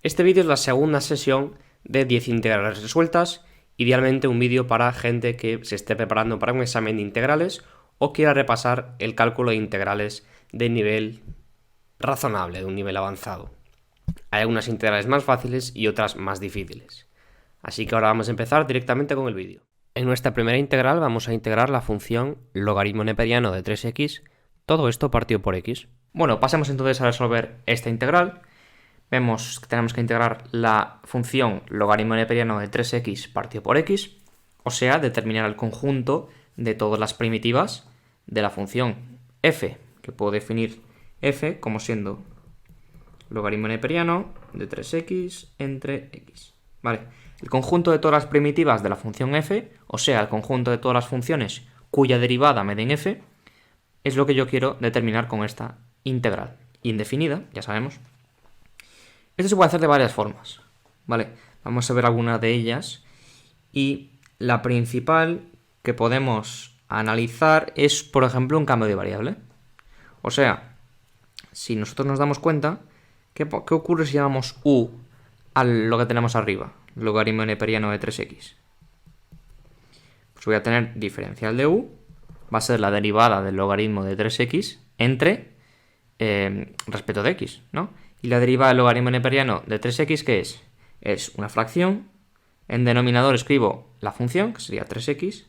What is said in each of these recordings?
Este vídeo es la segunda sesión de 10 integrales resueltas, idealmente un vídeo para gente que se esté preparando para un examen de integrales o quiera repasar el cálculo de integrales de nivel razonable, de un nivel avanzado. Hay algunas integrales más fáciles y otras más difíciles. Así que ahora vamos a empezar directamente con el vídeo. En nuestra primera integral vamos a integrar la función logaritmo neperiano de 3x, todo esto partido por x. Bueno, pasemos entonces a resolver esta integral. Vemos que tenemos que integrar la función logaritmo neperiano de 3x partido por x, o sea, determinar el conjunto de todas las primitivas de la función f, que puedo definir f como siendo logaritmo neperiano de 3x entre x. Vale, el conjunto de todas las primitivas de la función f, o sea, el conjunto de todas las funciones cuya derivada me den f, es lo que yo quiero determinar con esta integral indefinida, ya sabemos. Esto se puede hacer de varias formas, ¿vale? Vamos a ver algunas de ellas y la principal que podemos analizar es, por ejemplo, un cambio de variable. O sea, si nosotros nos damos cuenta, ¿qué ocurre si llamamos u a lo que tenemos arriba? Logaritmo neperiano de 3x. Pues voy a tener diferencial de u, va a ser la derivada del logaritmo de 3x entre respecto de x, ¿no? Y la derivada del logaritmo neperiano de 3x, ¿qué es? Es una fracción. En denominador escribo la función, que sería 3x,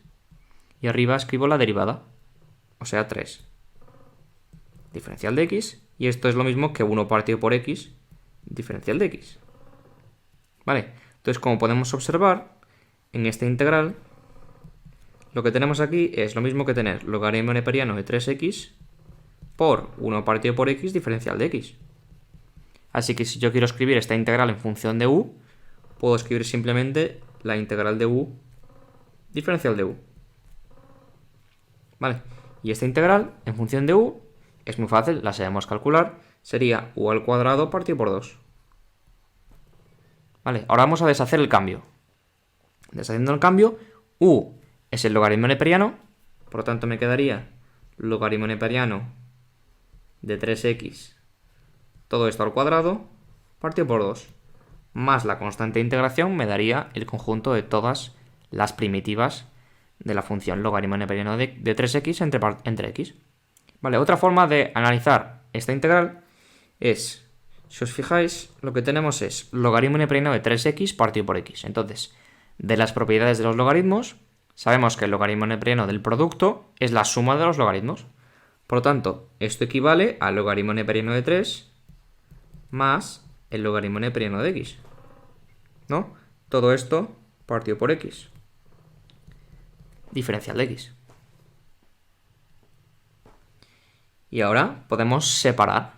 y arriba escribo la derivada, o sea 3. Diferencial de x, y esto es lo mismo que 1 partido por x, diferencial de x. ¿Vale? Entonces, como podemos observar, en esta integral, lo que tenemos aquí es lo mismo que tener logaritmo neperiano de 3x por 1 partido por x, diferencial de x. Así que si yo quiero escribir esta integral en función de u, puedo escribir simplemente la integral de u diferencial de u. ¿Vale? Y esta integral en función de u es muy fácil, la sabemos calcular, sería u al cuadrado partido por 2. ¿Vale? Ahora vamos a deshacer el cambio. Deshaciendo el cambio, u es el logaritmo neperiano, por lo tanto me quedaría logaritmo neperiano de 3x, todo esto al cuadrado, partido por 2, más la constante de integración me daría el conjunto de todas las primitivas de la función logaritmo neperiano de 3x entre x. Vale, otra forma de analizar esta integral es, si os fijáis, lo que tenemos es logaritmo neperiano de 3x partido por x. Entonces, de las propiedades de los logaritmos, sabemos que el logaritmo neperiano del producto es la suma de los logaritmos. Por lo tanto, esto equivale al logaritmo neperiano de 3 más el logaritmo neperiano de x, ¿no? Todo esto partido por x. Diferencial de x. Y ahora podemos separar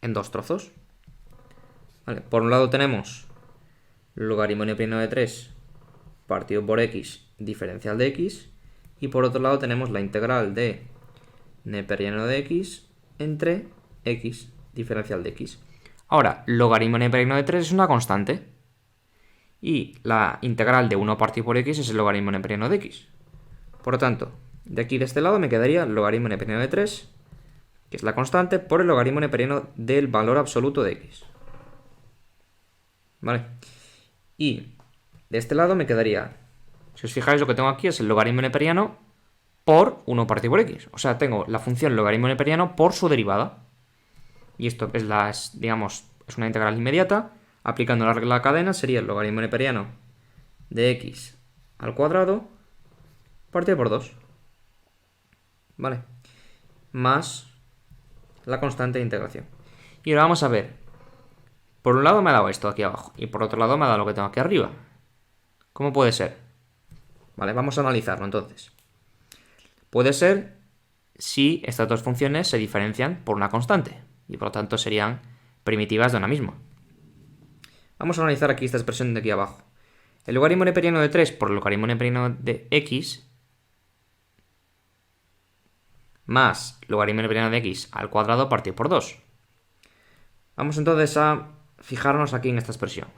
en dos trozos. Vale, por un lado tenemos logaritmo neperiano de 3 partido por x, diferencial de x. Y por otro lado tenemos la integral de neperiano de x entre x, diferencial de x. Ahora, logaritmo neperiano de 3 es una constante. Y la integral de 1 partido por x es el logaritmo neperiano de x. Por lo tanto, de aquí de este lado me quedaría el logaritmo neperiano de 3, que es la constante, por el logaritmo neperiano del valor absoluto de x. ¿Vale? Y de este lado me quedaría, si os fijáis, lo que tengo aquí es el logaritmo neperiano por 1 partido por x. O sea, tengo la función logaritmo neperiano por su derivada. Y esto es digamos, es una integral inmediata. Aplicando la regla de la cadena sería el logaritmo neperiano de x al cuadrado partido por 2. ¿Vale? Más la constante de integración. Y ahora vamos a ver. Por un lado me ha dado esto aquí abajo y por otro lado me ha dado lo que tengo aquí arriba. ¿Cómo puede ser? Vale, vamos a analizarlo entonces. Puede ser si estas dos funciones se diferencian por una constante y por lo tanto serían primitivas de una misma. Vamos a analizar aquí esta expresión de aquí abajo. El logaritmo neperiano de 3 por el logaritmo neperiano de x más logaritmo neperiano de x al cuadrado partido por 2. Vamos entonces a fijarnos aquí en esta expresión.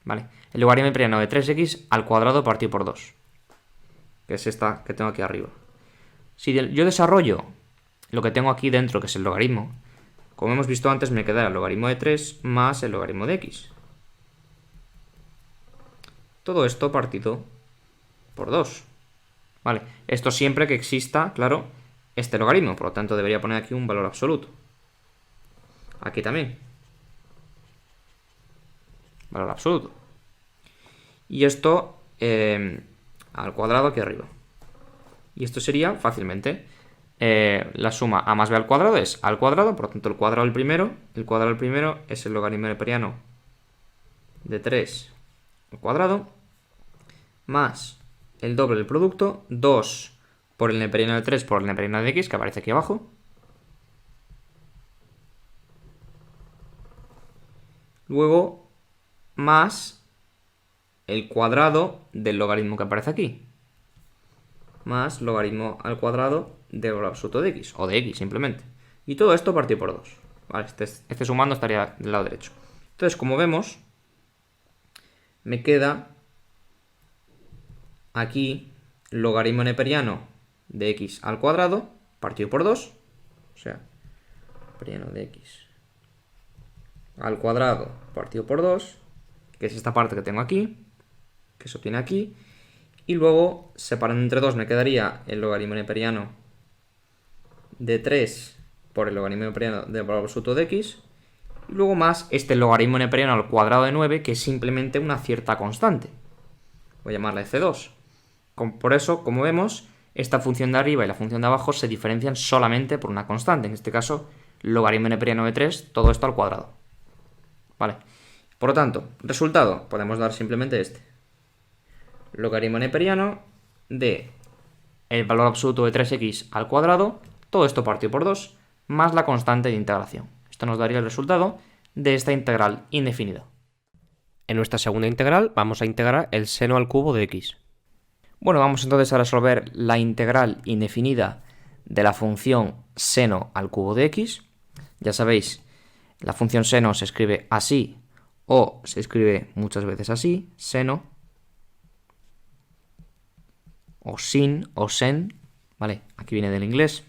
¿Vale? El logaritmo neperiano de 3x al cuadrado partido por 2, que es esta que tengo aquí arriba. Si yo desarrollo lo que tengo aquí dentro, que es el logaritmo, como hemos visto antes, me queda el logaritmo de 3 más el logaritmo de x. Todo esto partido por 2. Vale, esto siempre que exista, claro, este logaritmo. Por lo tanto, debería poner aquí un valor absoluto. Aquí también. Valor absoluto. Y esto al cuadrado aquí arriba. Y esto sería fácilmente la suma a más b al cuadrado es a al cuadrado, por lo tanto el cuadrado del primero es el logaritmo neperiano de 3 al cuadrado, más el doble del producto, 2 por el neperiano de 3 por el neperiano de x, que aparece aquí abajo. Luego, más el cuadrado del logaritmo que aparece aquí. Más logaritmo al cuadrado del valor absoluto de x, o de x simplemente. Y todo esto partido por 2. Vale, este sumando estaría del lado derecho. Entonces, como vemos, me queda aquí logaritmo neperiano de x al cuadrado partido por 2. O sea, neperiano de x al cuadrado partido por 2, que es esta parte que tengo aquí, que se obtiene aquí. Y luego, separando entre 2, me quedaría el logaritmo neperiano de 3 por el logaritmo neperiano del valor absoluto de x. Y luego más este logaritmo neperiano al cuadrado de 9, que es simplemente una cierta constante. Voy a llamarla f2. Por eso, como vemos, esta función de arriba y la función de abajo se diferencian solamente por una constante. En este caso, logaritmo neperiano de 3, todo esto al cuadrado. Vale. Por lo tanto, resultado, podemos dar simplemente este. Logaritmo neperiano de el valor absoluto de 3x al cuadrado, todo esto partido por 2, más la constante de integración. Esto nos daría el resultado de esta integral indefinida. En nuestra segunda integral vamos a integrar el seno al cubo de x. Bueno, vamos entonces a resolver la integral indefinida de la función seno al cubo de x. Ya sabéis, la función seno se escribe así o se escribe muchas veces así, seno, o sin, o sen, ¿vale? Aquí viene del inglés.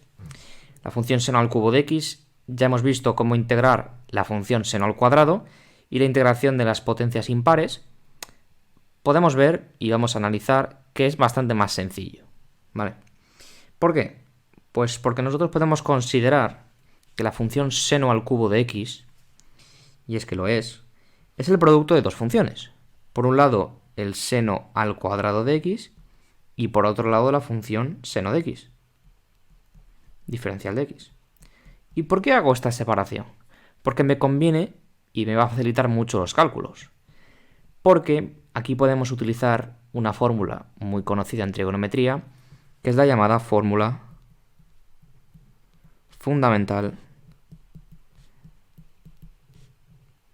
La función seno al cubo de x, ya hemos visto cómo integrar la función seno al cuadrado y la integración de las potencias impares. Podemos ver y vamos a analizar que es bastante más sencillo, ¿vale? ¿Por qué? Pues porque nosotros podemos considerar que la función seno al cubo de x, y es que lo es el producto de dos funciones. Por un lado, el seno al cuadrado de x, y por otro lado la función seno de x, diferencial de x. ¿Y por qué hago esta separación? Porque me conviene y me va a facilitar mucho los cálculos. Porque aquí podemos utilizar una fórmula muy conocida en trigonometría, que es la llamada fórmula fundamental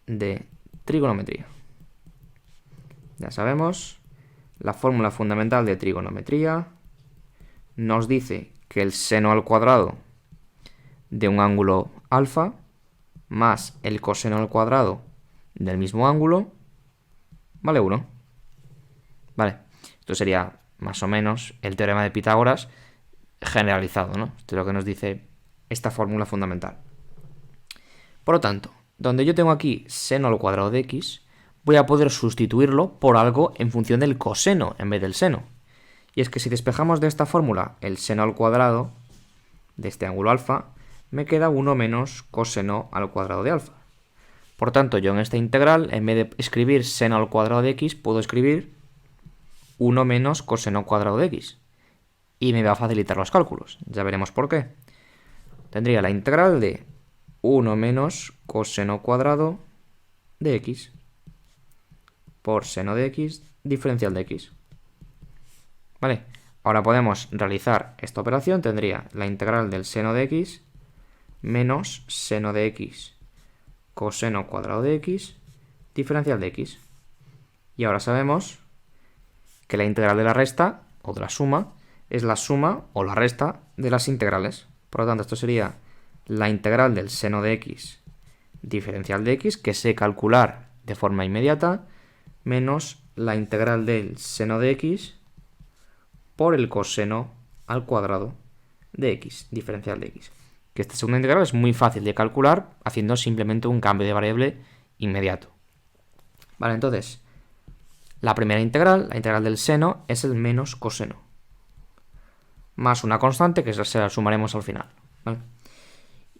de trigonometría. Ya sabemos, la fórmula fundamental de trigonometría nos dice que el seno al cuadrado de un ángulo alfa más el coseno al cuadrado del mismo ángulo vale 1. Vale, esto sería más o menos el teorema de Pitágoras generalizado, ¿no? Esto es lo que nos dice esta fórmula fundamental. Por lo tanto, donde yo tengo aquí seno al cuadrado de x, voy a poder sustituirlo por algo en función del coseno en vez del seno. Y es que si despejamos de esta fórmula el seno al cuadrado de este ángulo alfa, me queda 1 menos coseno al cuadrado de alfa. Por tanto, yo en esta integral, en vez de escribir seno al cuadrado de x, puedo escribir 1 menos coseno cuadrado de x. Y me va a facilitar los cálculos. Ya veremos por qué. Tendría la integral de 1 menos coseno cuadrado de x por seno de x diferencial de x. ¿Vale? Ahora podemos realizar esta operación. Tendría la integral del seno de x menos seno de x coseno cuadrado de x diferencial de x. Y ahora sabemos que la integral de la resta o de la suma es la suma o la resta de las integrales. Por lo tanto, esto sería la integral del seno de x diferencial de x, que sé calcular de forma inmediata, menos la integral del seno de x por el coseno al cuadrado de x, diferencial de x. Que esta segunda integral es muy fácil de calcular haciendo simplemente un cambio de variable inmediato. Vale, entonces, la primera integral, la integral del seno, es el menos coseno. Más una constante que se la sumaremos al final, ¿vale?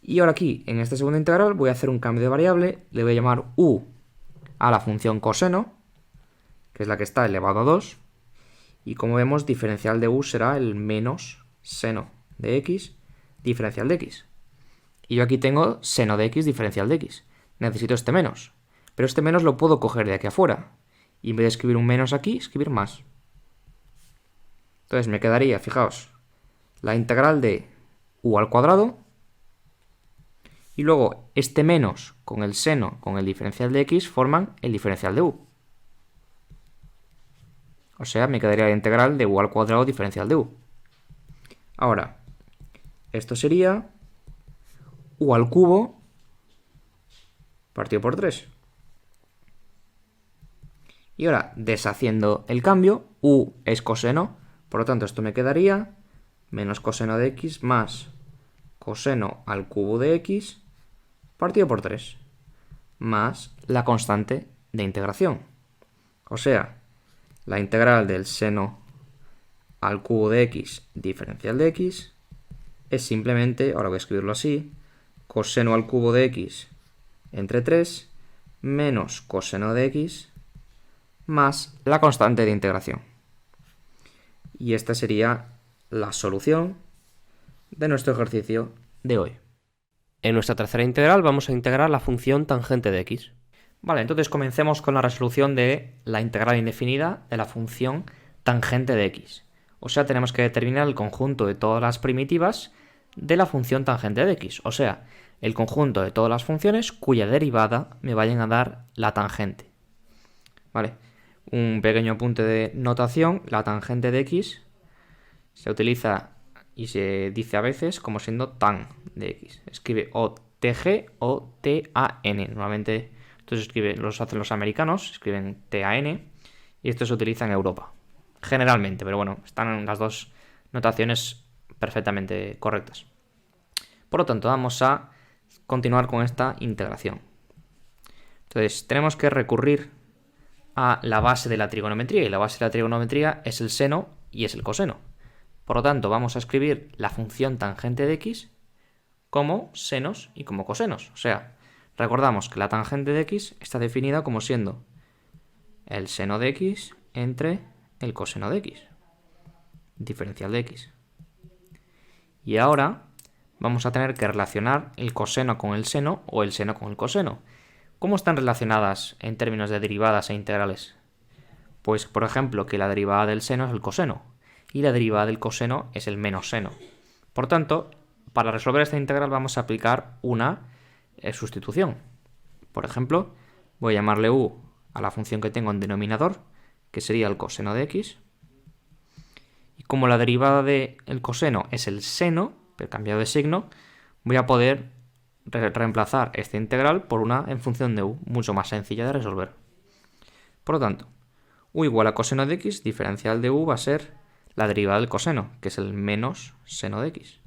Y ahora aquí, en esta segunda integral, voy a hacer un cambio de variable. Le voy a llamar u a la función coseno, que es la que está elevado a 2. Y como vemos, diferencial de u será el menos seno de x diferencial de x. Y yo aquí tengo seno de x diferencial de x. Necesito este menos. Pero este menos lo puedo coger de aquí afuera. Y en vez de escribir un menos aquí, escribir más. Entonces me quedaría, fijaos, la integral de u al cuadrado. Y luego este menos con el seno con el diferencial de x forman el diferencial de u. O sea, me quedaría la integral de u al cuadrado diferencial de u. Ahora, esto sería u al cubo partido por 3. Y ahora, deshaciendo el cambio, u es coseno, por lo tanto esto me quedaría menos coseno de x más coseno al cubo de x partido por 3, más la constante de integración. O sea, la integral del seno al cubo de x diferencial de x es simplemente, ahora voy a escribirlo así, coseno al cubo de x entre 3 menos coseno de x más la constante de integración. Y esta sería la solución de nuestro ejercicio de hoy. En nuestra tercera integral vamos a integrar la función tangente de x. Vale, entonces comencemos con la resolución de la integral indefinida de la función tangente de x. O sea, tenemos que determinar el conjunto de todas las primitivas de la función tangente de x. O sea, el conjunto de todas las funciones cuya derivada me vayan a dar la tangente. Vale, un pequeño apunte de notación. La tangente de x se utiliza y se dice a veces como siendo tan de x. Escribe o tg o tan. Normalmente esto se escribe, los hacen los americanos, escriben tan, y esto se utiliza en Europa. Generalmente, pero bueno, están las dos notaciones perfectamente correctas. Por lo tanto, vamos a continuar con esta integración. Entonces, tenemos que recurrir a la base de la trigonometría, y la base de la trigonometría es el seno y es el coseno. Por lo tanto, vamos a escribir la función tangente de x como senos y como cosenos. O sea, recordamos que la tangente de x está definida como siendo el seno de x entre el coseno de x, diferencial de x. Y ahora vamos a tener que relacionar el coseno con el seno o el seno con el coseno. ¿Cómo están relacionadas en términos de derivadas e integrales? Pues, por ejemplo, que la derivada del seno es el coseno y la derivada del coseno es el menos seno. Por tanto, para resolver esta integral vamos a aplicar una sustitución. Por ejemplo, voy a llamarle u a la función que tengo en denominador, que sería el coseno de x. Y como la derivada del coseno es el seno, pero cambiado de signo, voy a poder reemplazar esta integral por una en función de u, mucho más sencilla de resolver. Por lo tanto, u igual a coseno de x, diferencial de u va a ser la derivada del coseno, que es el menos seno de x,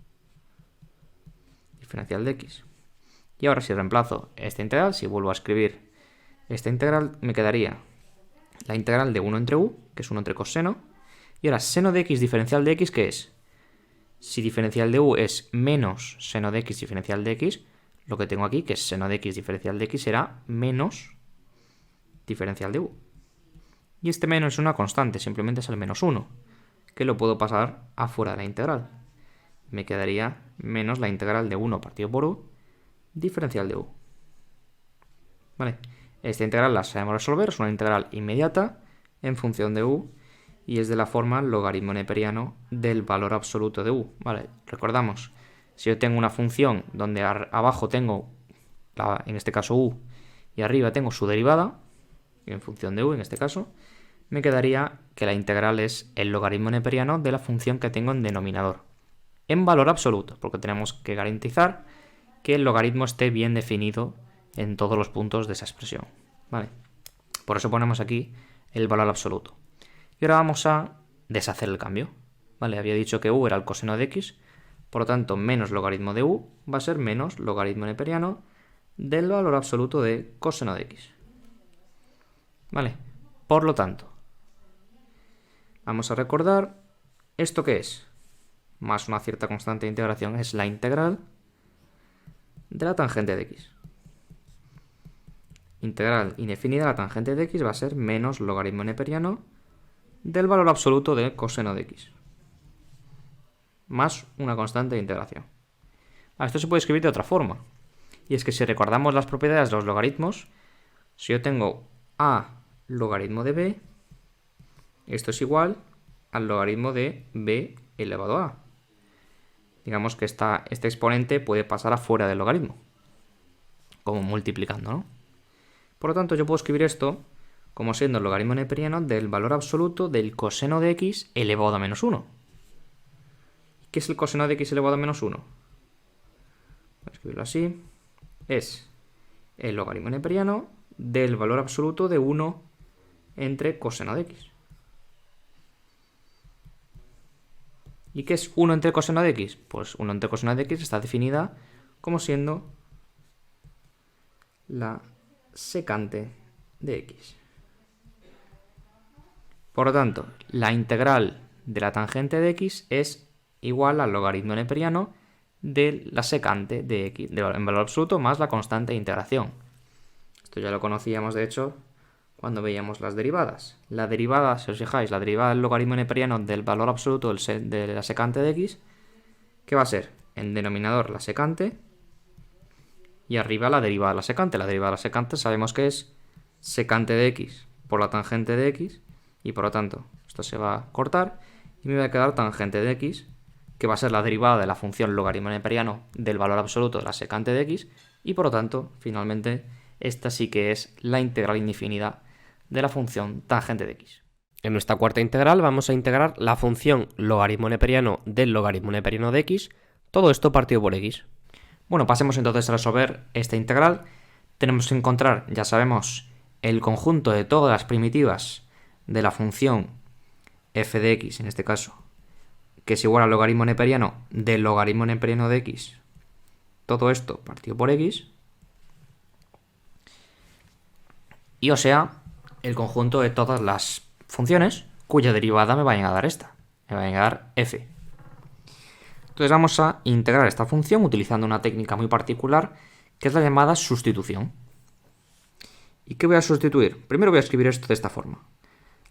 diferencial de x. Y ahora si reemplazo esta integral, si vuelvo a escribir esta integral, me quedaría la integral de 1 entre u, que es 1 entre coseno, y ahora seno de x diferencial de x, ¿qué es? Si diferencial de u es menos seno de x diferencial de x, lo que tengo aquí, que es seno de x diferencial de x, será menos diferencial de u. Y este menos es una constante, simplemente es el menos 1, que lo puedo pasar afuera de la integral. Me quedaría menos la integral de 1 partido por u, diferencial de u. Vale, esta integral la sabemos resolver, es una integral inmediata en función de u, y es de la forma logaritmo neperiano del valor absoluto de u. Vale, recordamos, si yo tengo una función donde abajo tengo, en este caso u, y arriba tengo su derivada, en función de u en este caso, me quedaría que la integral es el logaritmo neperiano de la función que tengo en denominador, en valor absoluto, porque tenemos que garantizar que el logaritmo esté bien definido en todos los puntos de esa expresión. ¿Vale? Por eso ponemos aquí el valor absoluto. Y ahora vamos a deshacer el cambio. ¿Vale? Había dicho que u era el coseno de x, por lo tanto menos logaritmo de u va a ser menos logaritmo neperiano del valor absoluto de coseno de x. ¿Vale? Por lo tanto, Vamos a recordar, ¿esto qué es? Más una cierta constante de integración es la integral de la tangente de x. Integral indefinida de la tangente de x va a ser menos logaritmo neperiano del valor absoluto del coseno de x. Más una constante de integración. Esto se puede escribir de otra forma. Y es que si recordamos las propiedades de los logaritmos, si yo tengo a logaritmo de b, esto es igual al logaritmo de b elevado a. Digamos que este exponente puede pasar afuera del logaritmo, como multiplicando, ¿no? Por lo tanto, yo puedo escribir esto como siendo el logaritmo neperiano del valor absoluto del coseno de x elevado a menos 1. ¿Qué es el coseno de x elevado a menos 1? Voy a escribirlo así. Es el logaritmo neperiano del valor absoluto de 1 entre coseno de x. ¿Y qué es 1 entre coseno de x? Pues 1 entre coseno de x está definida como siendo la secante de x. Por lo tanto, la integral de la tangente de x es igual al logaritmo neperiano de la secante de x, en valor absoluto, más la constante de integración. Esto ya lo conocíamos, de hecho, cuando veíamos las derivadas. La derivada, si os fijáis, la derivada del logaritmo neperiano del valor absoluto de la secante de x, ¿qué va a ser? En denominador la secante y arriba la derivada de la secante. La derivada de la secante sabemos que es secante de x por la tangente de x y por lo tanto esto se va a cortar y me va a quedar tangente de x, que va a ser la derivada de la función logaritmo neperiano del valor absoluto de la secante de x y por lo tanto finalmente esta sí que es la integral indefinida de la función tangente de x. En nuestra cuarta integral vamos a integrar la función logaritmo neperiano del logaritmo neperiano de x, todo esto partido por x. Bueno, pasemos entonces a resolver esta integral. Tenemos que encontrar, ya sabemos, el conjunto de todas las primitivas de la función f de x, en este caso, que es igual al logaritmo neperiano del logaritmo neperiano de x. Todo esto partido por x. Y o sea, el conjunto de todas las funciones cuya derivada me va a dar esta. Me va a dar f. Entonces vamos a integrar esta función utilizando una técnica muy particular que es la llamada sustitución. ¿Y qué voy a sustituir? Primero voy a escribir esto de esta forma.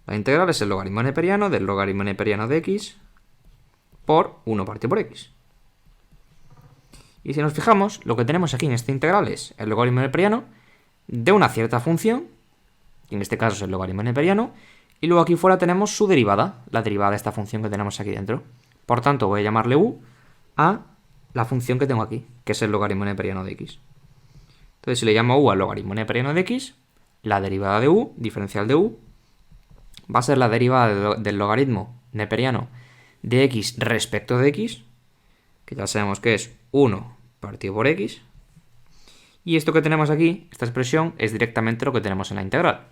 La integral es el logaritmo neperiano del logaritmo neperiano de x por 1 partido por x. Y si nos fijamos, lo que tenemos aquí en esta integral es el logaritmo neperiano de una cierta función, que en este caso es el logaritmo neperiano, y luego aquí fuera tenemos su derivada, la derivada de esta función que tenemos aquí dentro. Por tanto, voy a llamarle u a la función que tengo aquí, que es el logaritmo neperiano de x. Entonces, si le llamo u al logaritmo neperiano de x, la derivada de u, diferencial de u, va a ser la derivada del logaritmo neperiano de x respecto de x, que ya sabemos que es 1 partido por x. Y esto que tenemos aquí, esta expresión, es directamente lo que tenemos en la integral.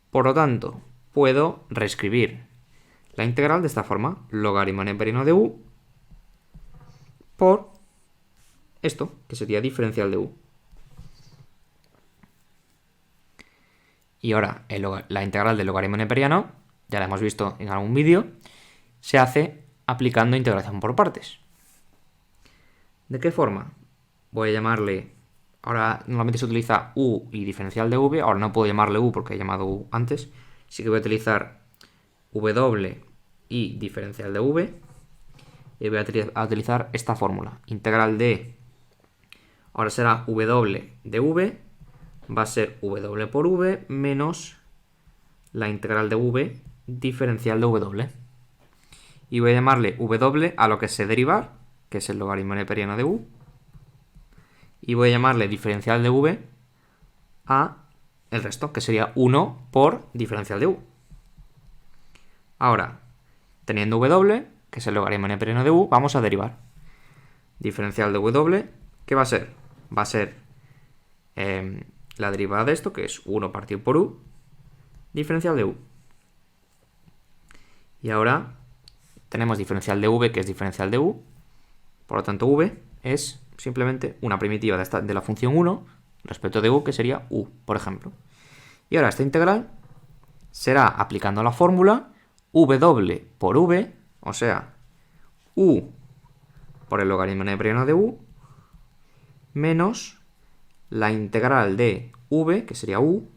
Por lo tanto, puedo reescribir la integral de esta forma, logaritmo neperiano de u por esto, que sería diferencial de u. Y ahora, la integral del logaritmo neperiano, ya la hemos visto en algún vídeo, se hace aplicando integración por partes. ¿De qué forma? Voy a llamarle, ahora normalmente se utiliza u y diferencial de v, ahora no puedo llamarle u porque he llamado u antes, así que voy a utilizar w y diferencial de v, y voy a utilizar esta fórmula, integral de, ahora será w de v, va a ser w por v menos la integral de v diferencial de w. Y voy a llamarle w a lo que sé derivar, que es el logaritmo neperiano de u. Y voy a llamarle diferencial de v a el resto, que sería 1 por diferencial de u. Ahora, teniendo w, que es el logaritmo neperiano de u, vamos a derivar. Diferencial de w, ¿qué va a ser? Va a ser la derivada de esto, que es 1 partido por u, diferencial de u. Y ahora tenemos diferencial de v, que es diferencial de u. Por lo tanto, v es simplemente una primitiva de la función 1 respecto de u, que sería u, por ejemplo. Y ahora esta integral será aplicando la fórmula w por v, o sea, u por el logaritmo neperiano de u, menos la integral de v, que sería u,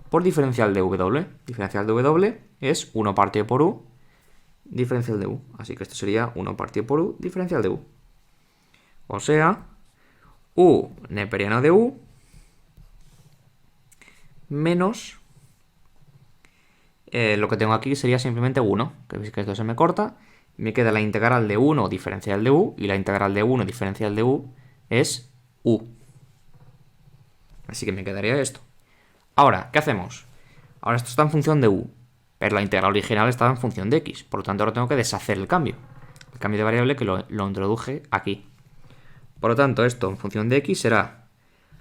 por diferencial de w. Diferencial de w es 1 partido por u, diferencial de u. Así que esto sería 1 partido por u, diferencial de u. O sea, u neperiano de u menos lo que tengo aquí sería simplemente 1, que veis que esto se me corta. Me queda la integral de 1 diferencial de u, y la integral de 1 diferencial de u es u. Así que me quedaría esto. Ahora, ¿qué hacemos? Ahora esto está en función de u, pero la integral original estaba en función de x. Por lo tanto, ahora tengo que deshacer el cambio. El cambio de variable que lo introduje aquí. Por lo tanto, esto en función de x será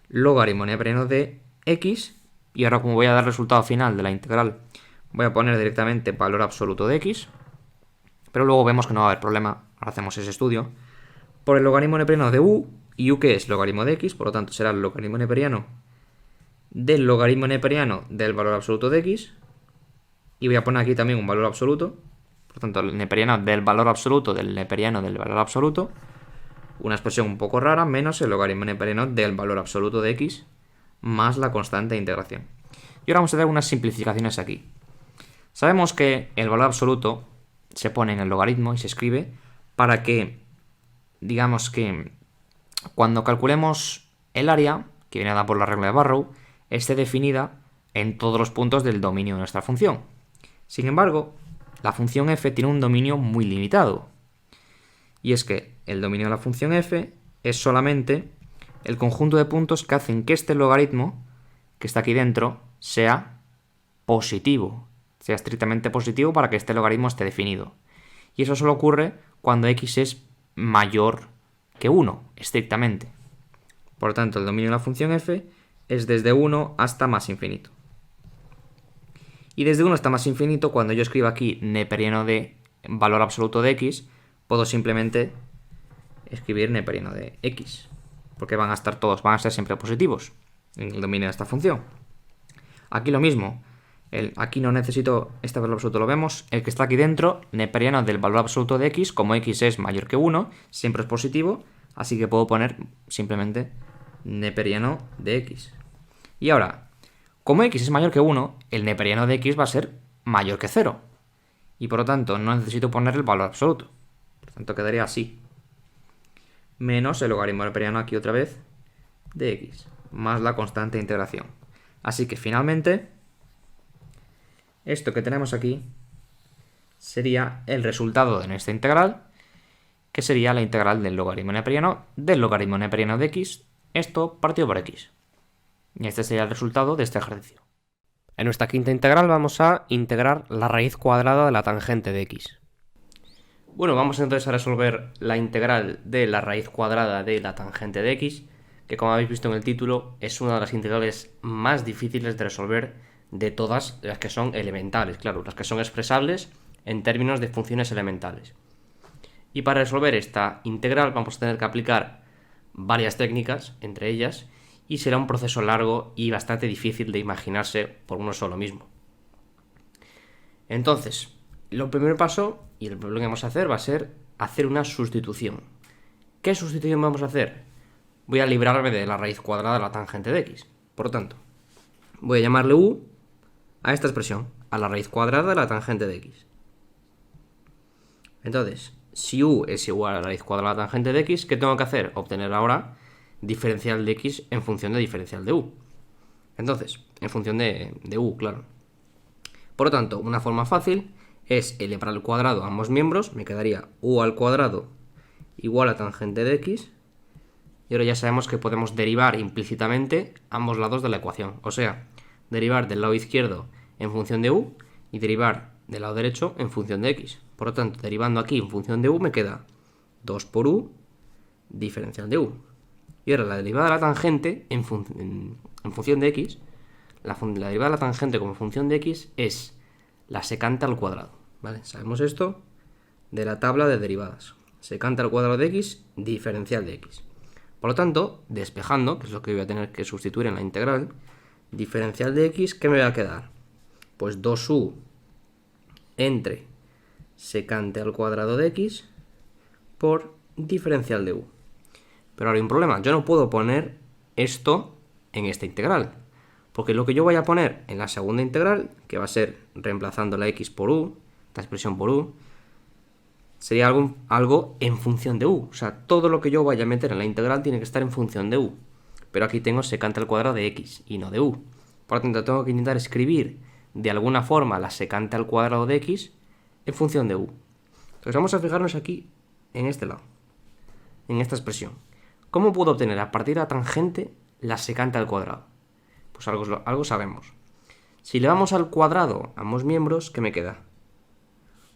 logaritmo neperiano de x. Y ahora, como voy a dar el resultado final de la integral, voy a poner directamente valor absoluto de x. Pero luego vemos que no va a haber problema. Ahora hacemos ese estudio. Por el logaritmo neperiano de u, y u que es logaritmo de x, por lo tanto será el logaritmo neperiano del logaritmo neperiano del valor absoluto de x. Y voy a poner aquí también un valor absoluto. Por lo tanto, el neperiano del valor absoluto del neperiano del valor absoluto. Una expresión un poco rara, menos el logaritmo neperiano del valor absoluto de x, más la constante de integración. Y ahora vamos a hacer unas simplificaciones aquí. Sabemos que el valor absoluto se pone en el logaritmo y se escribe para que, digamos que cuando calculemos el área, que viene dada por la regla de Barrow, esté definida en todos los puntos del dominio de nuestra función. Sin embargo, la función f tiene un dominio muy limitado. Y es que el dominio de la función f es solamente el conjunto de puntos que hacen que este logaritmo, que está aquí dentro, sea positivo. Sea estrictamente positivo para que este logaritmo esté definido. Y eso solo ocurre cuando x es mayor que 1, estrictamente. Por lo tanto, el dominio de la función f es desde 1 hasta más infinito. Y desde 1 hasta más infinito, cuando yo escribo aquí neperiano de valor absoluto de x, puedo simplemente escribir neperiano de x. Porque van a estar todos, van a ser siempre positivos en el dominio de esta función. Aquí lo mismo. Aquí no necesito este valor absoluto, lo vemos. El que está aquí dentro, neperiano del valor absoluto de x, como x es mayor que 1, siempre es positivo, así que puedo poner simplemente neperiano de x. Y ahora, como x es mayor que 1, el neperiano de x va a ser mayor que 0. Y por lo tanto, no necesito poner el valor absoluto. Por lo tanto, quedaría así. Menos el logaritmo neperiano aquí otra vez de x, más la constante de integración. Así que finalmente, esto que tenemos aquí sería el resultado de nuestra integral, que sería la integral del logaritmo neperiano de x, esto partido por x. Y este sería el resultado de este ejercicio. En nuestra quinta integral vamos a integrar la raíz cuadrada de la tangente de x. Bueno, vamos entonces a resolver la integral de la raíz cuadrada de la tangente de x, que como habéis visto en el título es una de las integrales más difíciles de resolver de todas las que son elementales, claro, las que son expresables en términos de funciones elementales. Y para resolver esta integral vamos a tener que aplicar varias técnicas, entre ellas, y será un proceso largo y bastante difícil de imaginarse por uno solo mismo. Entonces, el primer paso y el problema que vamos a hacer va a ser hacer una sustitución. ¿Qué sustitución vamos a hacer? Voy a librarme de la raíz cuadrada de la tangente de x. Por lo tanto, voy a llamarle u a esta expresión, a la raíz cuadrada de la tangente de x. Entonces, si u es igual a la raíz cuadrada de la tangente de x, ¿qué tengo que hacer? Obtener ahora diferencial de x en función de diferencial de u. Entonces, en función de u, claro. Por lo tanto, una forma fácil es elevar al cuadrado a ambos miembros. Me quedaría u al cuadrado igual a tangente de x. Y ahora ya sabemos que podemos derivar implícitamente ambos lados de la ecuación. O sea, derivar del lado izquierdo en función de u y derivar del lado derecho en función de x. Por lo tanto, derivando aquí en función de u me queda 2 por u diferencial de u. Y ahora la derivada de la tangente en función de x, la derivada de la tangente como función de x es la secante al cuadrado. ¿Vale? Sabemos esto de la tabla de derivadas. Secante al cuadrado de x, diferencial de x. Por lo tanto, despejando, que es lo que voy a tener que sustituir en la integral, diferencial de x, ¿qué me va a quedar? Pues 2u entre secante al cuadrado de x por diferencial de u. Pero ahora hay un problema, yo no puedo poner esto en esta integral, porque lo que yo voy a poner en la segunda integral, que va a ser reemplazando la x por u, esta expresión por u, sería algo en función de u. O sea, todo lo que yo vaya a meter en la integral tiene que estar en función de u. Pero aquí tengo secante al cuadrado de x y no de u. Por lo tanto, tengo que intentar escribir de alguna forma la secante al cuadrado de x en función de u. Entonces vamos a fijarnos aquí en este lado, en esta expresión. ¿Cómo puedo obtener a partir de la tangente la secante al cuadrado? Pues algo sabemos. Si le damos al cuadrado a ambos miembros, ¿qué me queda?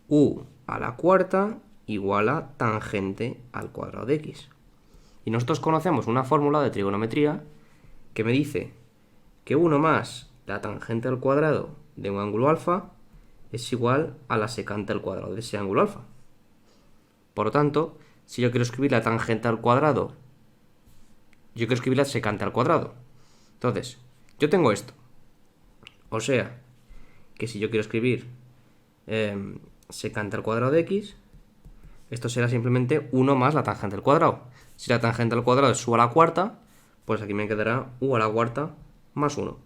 U a la cuarta igual a tangente al cuadrado de x. Y nosotros conocemos una fórmula de trigonometría que me dice que 1 más la tangente al cuadrado de un ángulo alfa es igual a la secante al cuadrado de ese ángulo alfa. Por lo tanto, si yo quiero escribir la tangente al cuadrado, yo quiero escribir la secante al cuadrado. Entonces, yo tengo esto. O sea, que si yo quiero escribir secante al cuadrado de x, esto será simplemente 1 más la tangente al cuadrado. Si la tangente al cuadrado es u a la cuarta, pues aquí me quedará u a la cuarta más 1.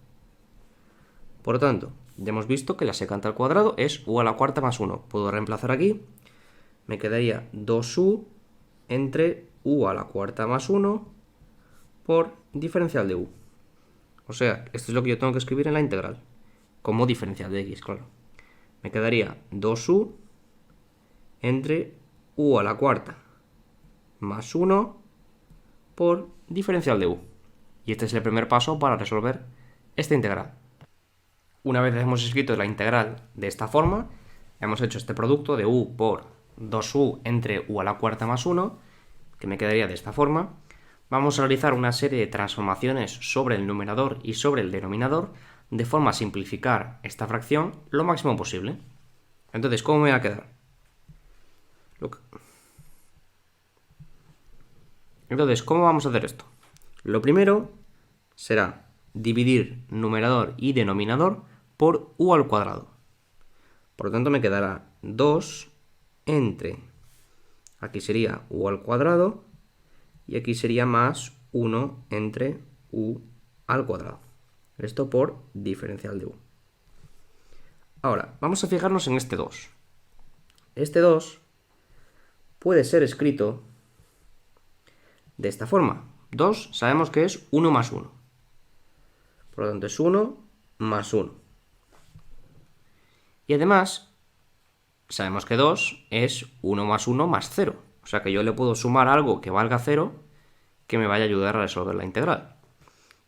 Por lo tanto, ya hemos visto que la secante al cuadrado es u a la cuarta más 1. Puedo reemplazar aquí. Me quedaría 2u entre u a la cuarta más 1 por diferencial de u. O sea, esto es lo que yo tengo que escribir en la integral, como diferencial de x, claro. Me quedaría 2u entre u a la cuarta más 1 por diferencial de u. Y este es el primer paso para resolver esta integral. Una vez hemos escrito la integral de esta forma, hemos hecho este producto de u por 2u entre u a la cuarta más 1, que me quedaría de esta forma. Vamos a realizar una serie de transformaciones sobre el numerador y sobre el denominador, de forma a simplificar esta fracción lo máximo posible. Entonces, ¿cómo me va a quedar? Entonces, ¿cómo vamos a hacer esto? Lo primero será dividir numerador y denominador por u al cuadrado. Por lo tanto, me quedará 2 entre, aquí sería u al cuadrado, y aquí sería más 1 entre u al cuadrado. Esto por diferencial de u. Ahora, vamos a fijarnos en este 2. Este 2 puede ser escrito de esta forma. 2 sabemos que es 1 más 1. Por lo tanto, es 1 más 1. Y además, sabemos que 2 es 1 más 1 más 0. O sea que yo le puedo sumar algo que valga 0 que me vaya a ayudar a resolver la integral.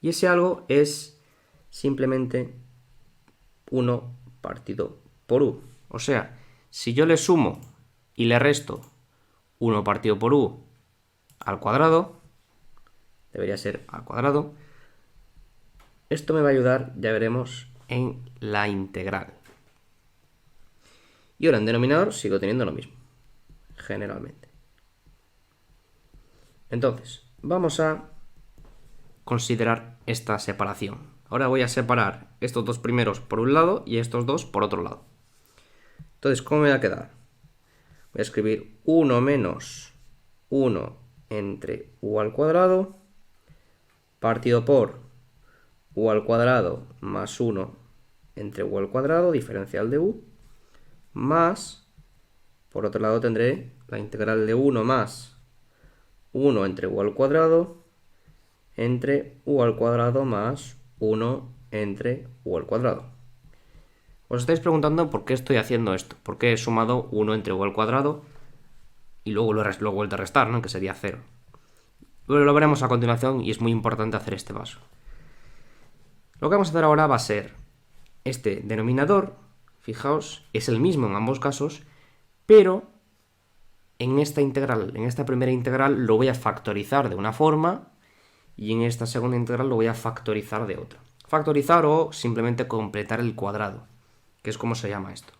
Y ese algo es simplemente 1 partido por u. O sea, si yo le sumo y le resto 1 partido por u al cuadrado, debería ser al cuadrado, esto me va a ayudar, ya veremos, en la integral. Y ahora en denominador sigo teniendo lo mismo, generalmente. Entonces, vamos a considerar esta separación. Ahora voy a separar estos dos primeros por un lado y estos dos por otro lado. Entonces, ¿cómo me va a quedar? Voy a escribir 1 menos 1 entre u al cuadrado partido por u al cuadrado más 1 entre u al cuadrado, diferencial de u, más, por otro lado tendré la integral de 1 más 1 entre u al cuadrado entre u al cuadrado más 1 entre u al cuadrado. Os estáis preguntando por qué estoy haciendo esto, por qué he sumado 1 entre u al cuadrado y luego lo he vuelto a restar, ¿no? Que sería 0. Luego lo veremos a continuación y es muy importante hacer este paso. Lo que vamos a hacer ahora va a ser este denominador, fijaos, es el mismo en ambos casos, pero en esta integral, en esta primera integral lo voy a factorizar de una forma y en esta segunda integral lo voy a factorizar de otra. Factorizar o simplemente completar el cuadrado, que es como se llama esto.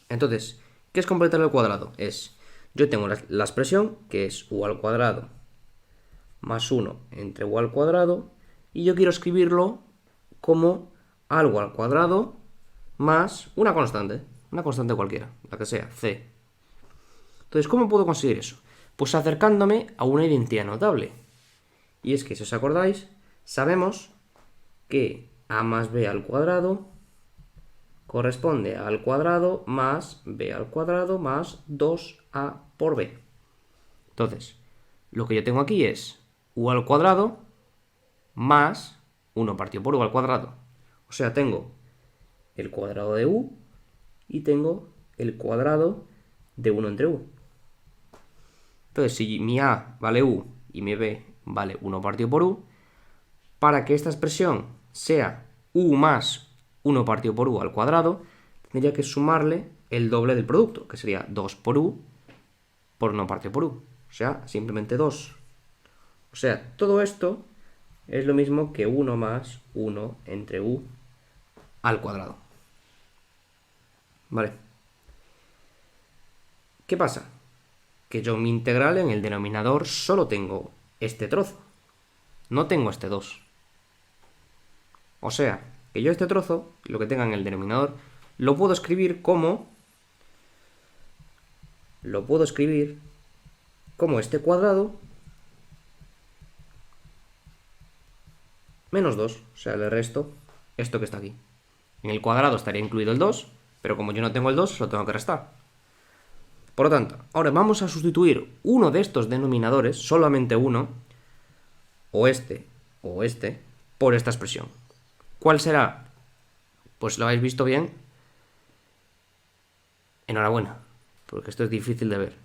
Entonces, ¿qué es completar el cuadrado? Yo tengo la expresión que es u al cuadrado más 1 entre u al cuadrado y yo quiero escribirlo como algo al cuadrado más una constante. una constante cualquiera, la que sea, c. Entonces, ¿cómo puedo conseguir eso? Pues acercándome a una identidad notable. Y es que, si os acordáis, sabemos que a más b al cuadrado corresponde a al cuadrado más b al cuadrado más 2a por b. Entonces, lo que yo tengo aquí es u al cuadrado más 1 partido por u al cuadrado. O sea, tengo el cuadrado de u y tengo el cuadrado de 1 entre u. Entonces, si mi a vale u y mi b vale 1 partido por u, para que esta expresión sea u más 1 partido por u al cuadrado, tendría que sumarle el doble del producto, que sería 2 por u por 1 partido por u. O sea, simplemente 2. O sea, todo esto es lo mismo que 1 más 1 entre u al cuadrado. ¿Vale? ¿Qué pasa? Que yo mi integral en el denominador solo tengo este trozo. No tengo este 2. O sea, que yo este trozo, lo que tenga en el denominador, lo puedo escribir como este cuadrado menos 2. O sea, le resto esto que está aquí. En el cuadrado estaría incluido el 2, pero como yo no tengo el 2, lo tengo que restar. Por lo tanto, ahora vamos a sustituir uno de estos denominadores, solamente uno, o este, por esta expresión. ¿Cuál será? Pues lo habéis visto bien. Enhorabuena, porque esto es difícil de ver.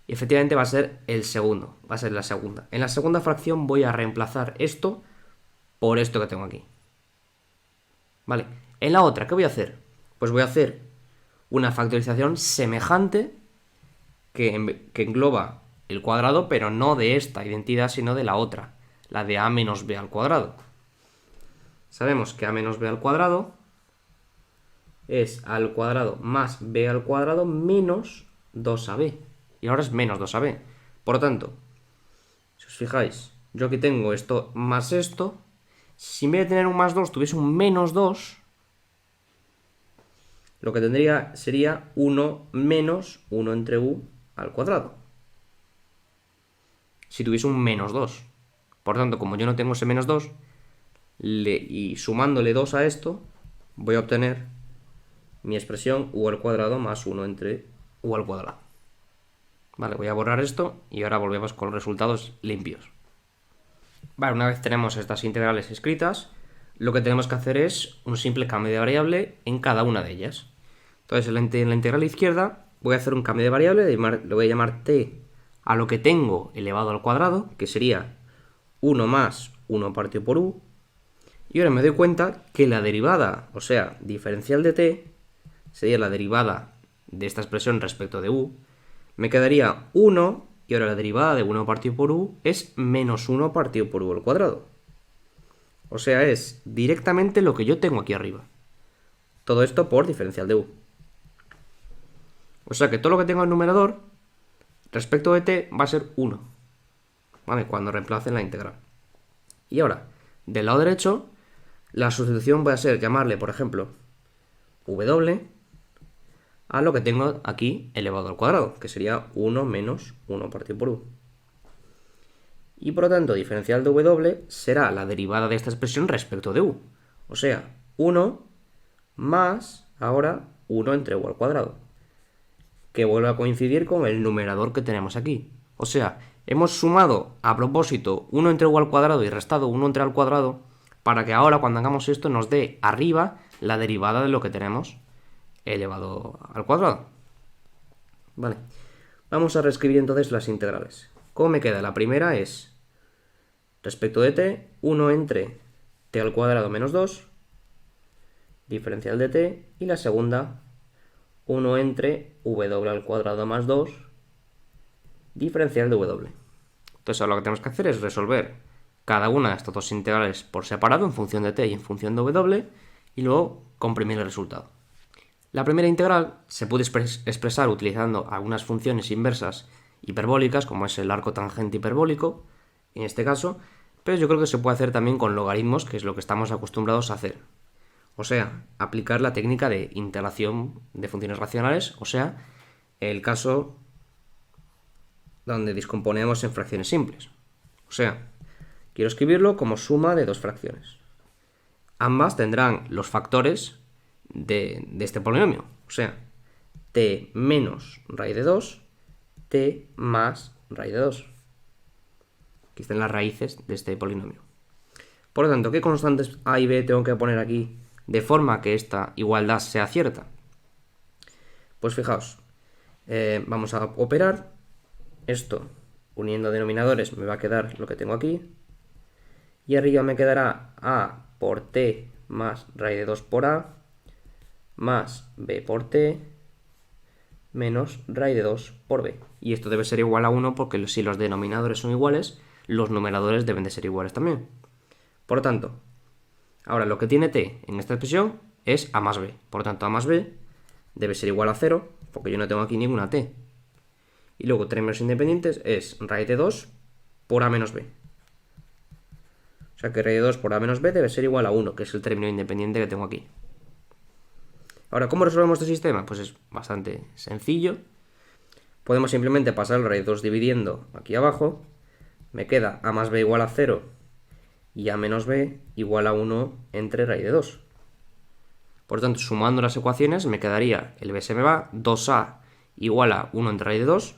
Y efectivamente va a ser el segundo, va a ser la segunda. En la segunda fracción voy a reemplazar esto por esto que tengo aquí. Vale, en la otra, ¿qué voy a hacer? Pues voy a hacer una factorización semejante que engloba el cuadrado, pero no de esta identidad, sino de la otra, la de a menos b al cuadrado. Sabemos que a menos b al cuadrado es al cuadrado más b al cuadrado menos 2ab. Y ahora es menos 2ab. Por lo tanto, si os fijáis, yo aquí tengo esto más esto. Si en vez de tener un más 2 tuviese un menos 2, lo que tendría sería 1 menos 1 entre u al cuadrado. Si tuviese un menos 2. Por tanto, como yo no tengo ese menos 2, y sumándole 2 a esto, voy a obtener mi expresión u al cuadrado más 1 entre u al cuadrado. Vale, voy a borrar esto y ahora volvemos con los resultados limpios. Vale, una vez tenemos estas integrales escritas, lo que tenemos que hacer es un simple cambio de variable en cada una de ellas. Entonces, en la integral izquierda voy a hacer un cambio de variable, le voy a llamar t a lo que tengo elevado al cuadrado, que sería 1 más 1 partido por u. Y ahora me doy cuenta que la derivada, o sea, diferencial de t, sería la derivada de esta expresión respecto de u. Me quedaría 1, y ahora la derivada de 1 partido por u es menos 1 partido por u al cuadrado. O sea, es directamente lo que yo tengo aquí arriba. Todo esto por diferencial de u. O sea que todo lo que tengo en el numerador respecto de t va a ser 1. ¿Vale? Cuando reemplace en la integral. Y ahora, del lado derecho, la sustitución va a ser llamarle, por ejemplo, w a lo que tengo aquí elevado al cuadrado, que sería 1 menos 1 partido por u. Y por lo tanto, diferencial de w será la derivada de esta expresión respecto de u. O sea, 1 más, ahora, 1 entre u al cuadrado, que vuelve a coincidir con el numerador que tenemos aquí. O sea, hemos sumado a propósito 1 entre u al cuadrado y restado 1 entre al cuadrado para que ahora cuando hagamos esto nos dé arriba la derivada de lo que tenemos elevado al cuadrado. Vale, vamos a reescribir entonces las integrales. ¿Cómo me queda? La primera es, respecto de t, 1 entre t al cuadrado menos 2, diferencial de t, y la segunda, 1 entre w al cuadrado más 2, diferencial de w. Entonces ahora lo que tenemos que hacer es resolver cada una de estas dos integrales por separado en función de t y en función de w y luego comprimir el resultado. La primera integral se puede expresar utilizando algunas funciones inversas hiperbólicas, como es el arco tangente hiperbólico, en este caso, pero yo creo que se puede hacer también con logaritmos, que es lo que estamos acostumbrados a hacer. O sea, aplicar la técnica de integración de funciones racionales, o sea, el caso donde descomponemos en fracciones simples. O sea, quiero escribirlo como suma de dos fracciones. Ambas tendrán los factores de este polinomio. O sea, t menos raíz de 2, t más raíz de 2. Aquí están las raíces de este polinomio. Por lo tanto, ¿qué constantes a y b tengo que poner aquí de forma que esta igualdad sea cierta? Pues fijaos, vamos a operar. Esto, uniendo denominadores, me va a quedar lo que tengo aquí. Y arriba me quedará a por t más raíz de 2 por a, más b por t, menos raíz de 2 por b. Y esto debe ser igual a 1 porque si los denominadores son iguales, los numeradores deben de ser iguales también. Por lo tanto, ahora lo que tiene t en esta expresión es a más b. Por lo tanto, a más b debe ser igual a 0, porque yo no tengo aquí ninguna t. Y luego términos independientes es raíz de 2 por a menos b. O sea que raíz de 2 por a menos b debe ser igual a 1, que es el término independiente que tengo aquí. Ahora, ¿cómo resolvemos este sistema? Pues es bastante sencillo. Podemos simplemente pasar el raíz de 2 dividiendo aquí abajo. Me queda a más b igual a 0 y a menos b igual a 1 entre raíz de 2. Por lo tanto, sumando las ecuaciones me quedaría, el b se me va, 2a igual a 1 entre raíz de 2.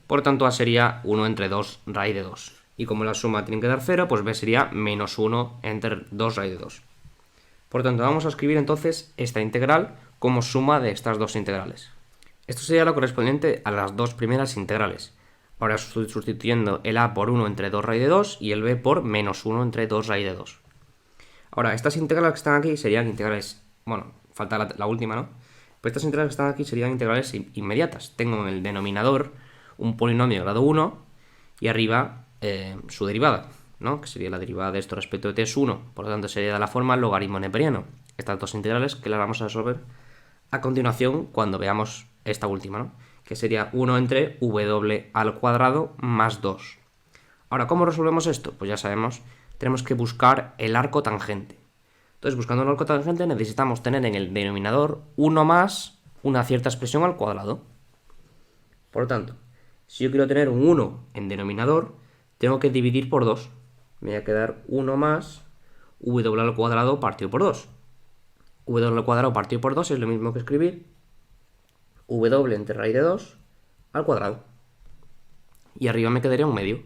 Por lo tanto, a sería 1 entre 2 raíz de 2. Y como la suma tiene que dar 0, pues b sería menos 1 entre 2 raíz de 2. Por lo tanto, vamos a escribir entonces esta integral como suma de estas dos integrales. Esto sería lo correspondiente a las dos primeras integrales. Ahora estoy sustituyendo el a por 1 entre 2 raíz de 2 y el b por menos 1 entre 2 raíz de 2. Ahora, estas integrales que están aquí serían integrales... Bueno, falta la última, ¿no? Pues estas integrales que están aquí serían integrales inmediatas. Tengo en el denominador un polinomio de grado 1 y arriba su derivada, ¿no? Que sería la derivada de esto respecto de t es 1. Por lo tanto, sería de la forma logaritmo neperiano. Estas dos integrales que las vamos a resolver a continuación cuando veamos esta última, ¿no? Que sería 1 entre w al cuadrado más 2. Ahora, ¿cómo resolvemos esto? Pues ya sabemos, tenemos que buscar el arco tangente. Entonces, buscando el arco tangente necesitamos tener en el denominador 1 más una cierta expresión al cuadrado. Por lo tanto, si yo quiero tener un 1 en denominador, tengo que dividir por 2. Me va a quedar 1 más w al cuadrado partido por 2. W al cuadrado partido por 2 es lo mismo que escribir w entre raíz de 2 al cuadrado. Y arriba me quedaría un medio.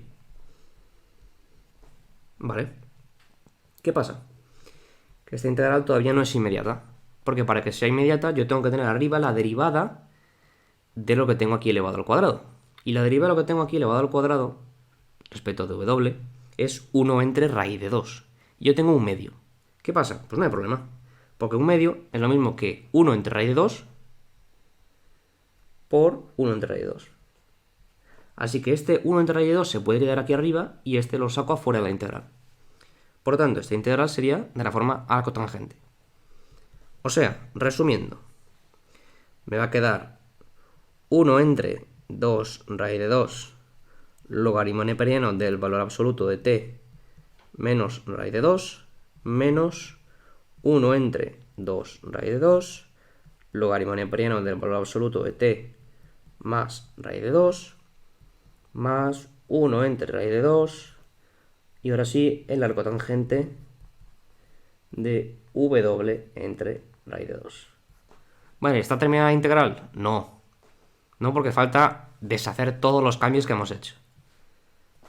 ¿Vale? ¿Qué pasa? Que esta integral todavía no es inmediata. Porque para que sea inmediata yo tengo que tener arriba la derivada de lo que tengo aquí elevado al cuadrado. Y la derivada de lo que tengo aquí elevado al cuadrado respecto de w es 1 entre raíz de 2. Y yo tengo un medio. ¿Qué pasa? Pues no hay problema. Porque un medio es lo mismo que 1 entre raíz de 2 por 1 entre raíz de 2. Así que este 1 entre raíz de 2 se puede quedar aquí arriba y este lo saco afuera de la integral. Por lo tanto, esta integral sería de la forma arco tangente. O sea, resumiendo, me va a quedar 1 entre 2 raíz de 2 logaritmo neperiano del valor absoluto de t menos raíz de 2 menos 1 entre 2 raíz de 2 logaritmo neperiano del valor absoluto de t más raíz de 2 más 1 entre raíz de 2 y ahora sí el arco tangente de w entre raíz de 2. Bueno, ¿está terminada la integral? No, porque falta deshacer todos los cambios que hemos hecho.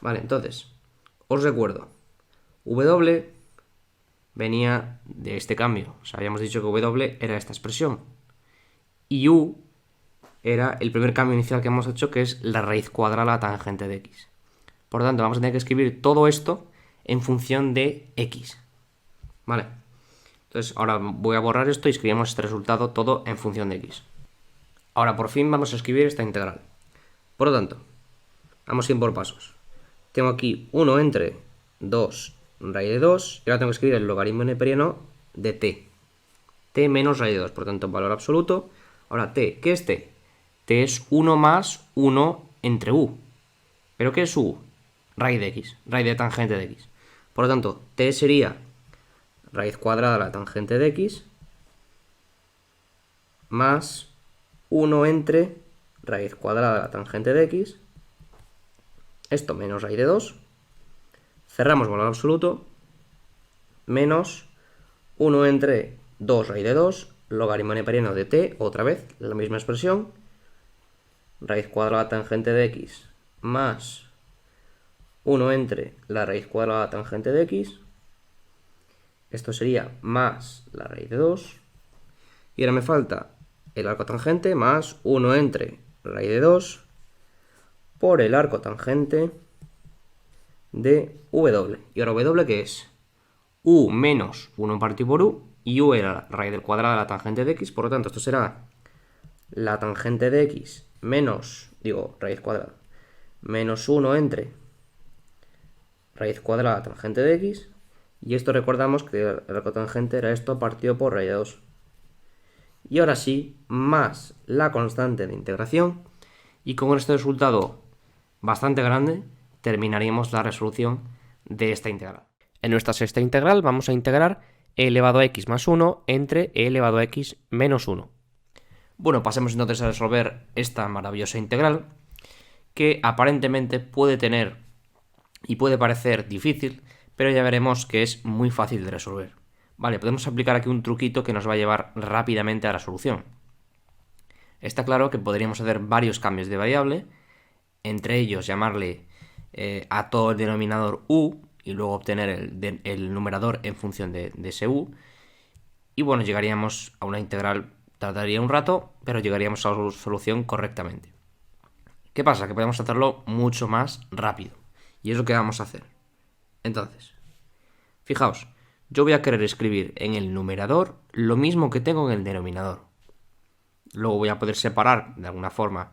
Vale, entonces, os recuerdo, w venía de este cambio. O sea, habíamos dicho que w era esta expresión. Y u era el primer cambio inicial que hemos hecho, que es la raíz cuadrada a la tangente de x. Por lo tanto, vamos a tener que escribir todo esto en función de x. Vale. Entonces, ahora voy a borrar esto y escribimos este resultado todo en función de x. Ahora, por fin, vamos a escribir esta integral. Por lo tanto, vamos a ir por pasos. Tengo aquí 1 entre 2 raíz de 2 y ahora tengo que escribir el logaritmo neperiano de t. T menos raíz de 2, por tanto, valor absoluto. Ahora, t, ¿qué es t? T es 1 más 1 entre u. ¿Pero qué es u? Raíz de x, raíz de tangente de x. Por lo tanto, t sería raíz cuadrada de la tangente de x más 1 entre raíz cuadrada de la tangente de x, esto menos raíz de 2, cerramos valor absoluto, menos 1 entre 2 raíz de 2, logaritmo neperiano de t, otra vez la misma expresión, raíz cuadrada de la tangente de x más 1 entre la raíz cuadrada de la tangente de x, esto sería más la raíz de 2, y ahora me falta el arco tangente más 1 entre raíz de 2 por el arco tangente de w. ¿Y ahora w qué es? U menos 1 partido por u, y u era la raíz del cuadrado de la tangente de x, por lo tanto esto será la tangente de x menos, raíz cuadrada, menos 1 entre raíz cuadrada de la tangente de x, y esto recordamos que el arco tangente era esto partido por raíz de 2. Y ahora sí, más la constante de integración, y con este resultado bastante grande terminaríamos la resolución de esta integral. En nuestra sexta integral vamos a integrar e elevado a x más 1 entre e elevado a x menos 1. Bueno, pasemos entonces a resolver esta maravillosa integral, que aparentemente puede tener y puede parecer difícil, pero ya veremos que es muy fácil de resolver. Vale, podemos aplicar aquí un truquito que nos va a llevar rápidamente a la solución. Está claro que podríamos hacer varios cambios de variable, entre ellos llamarle a todo el denominador u y luego obtener el numerador en función de ese u. Y bueno, llegaríamos a una integral, tardaría un rato, pero llegaríamos a la solución correctamente. ¿Qué pasa? Que podemos hacerlo mucho más rápido. Y es lo que vamos a hacer. Entonces, fijaos, yo voy a querer escribir en el numerador lo mismo que tengo en el denominador. Luego voy a poder separar de alguna forma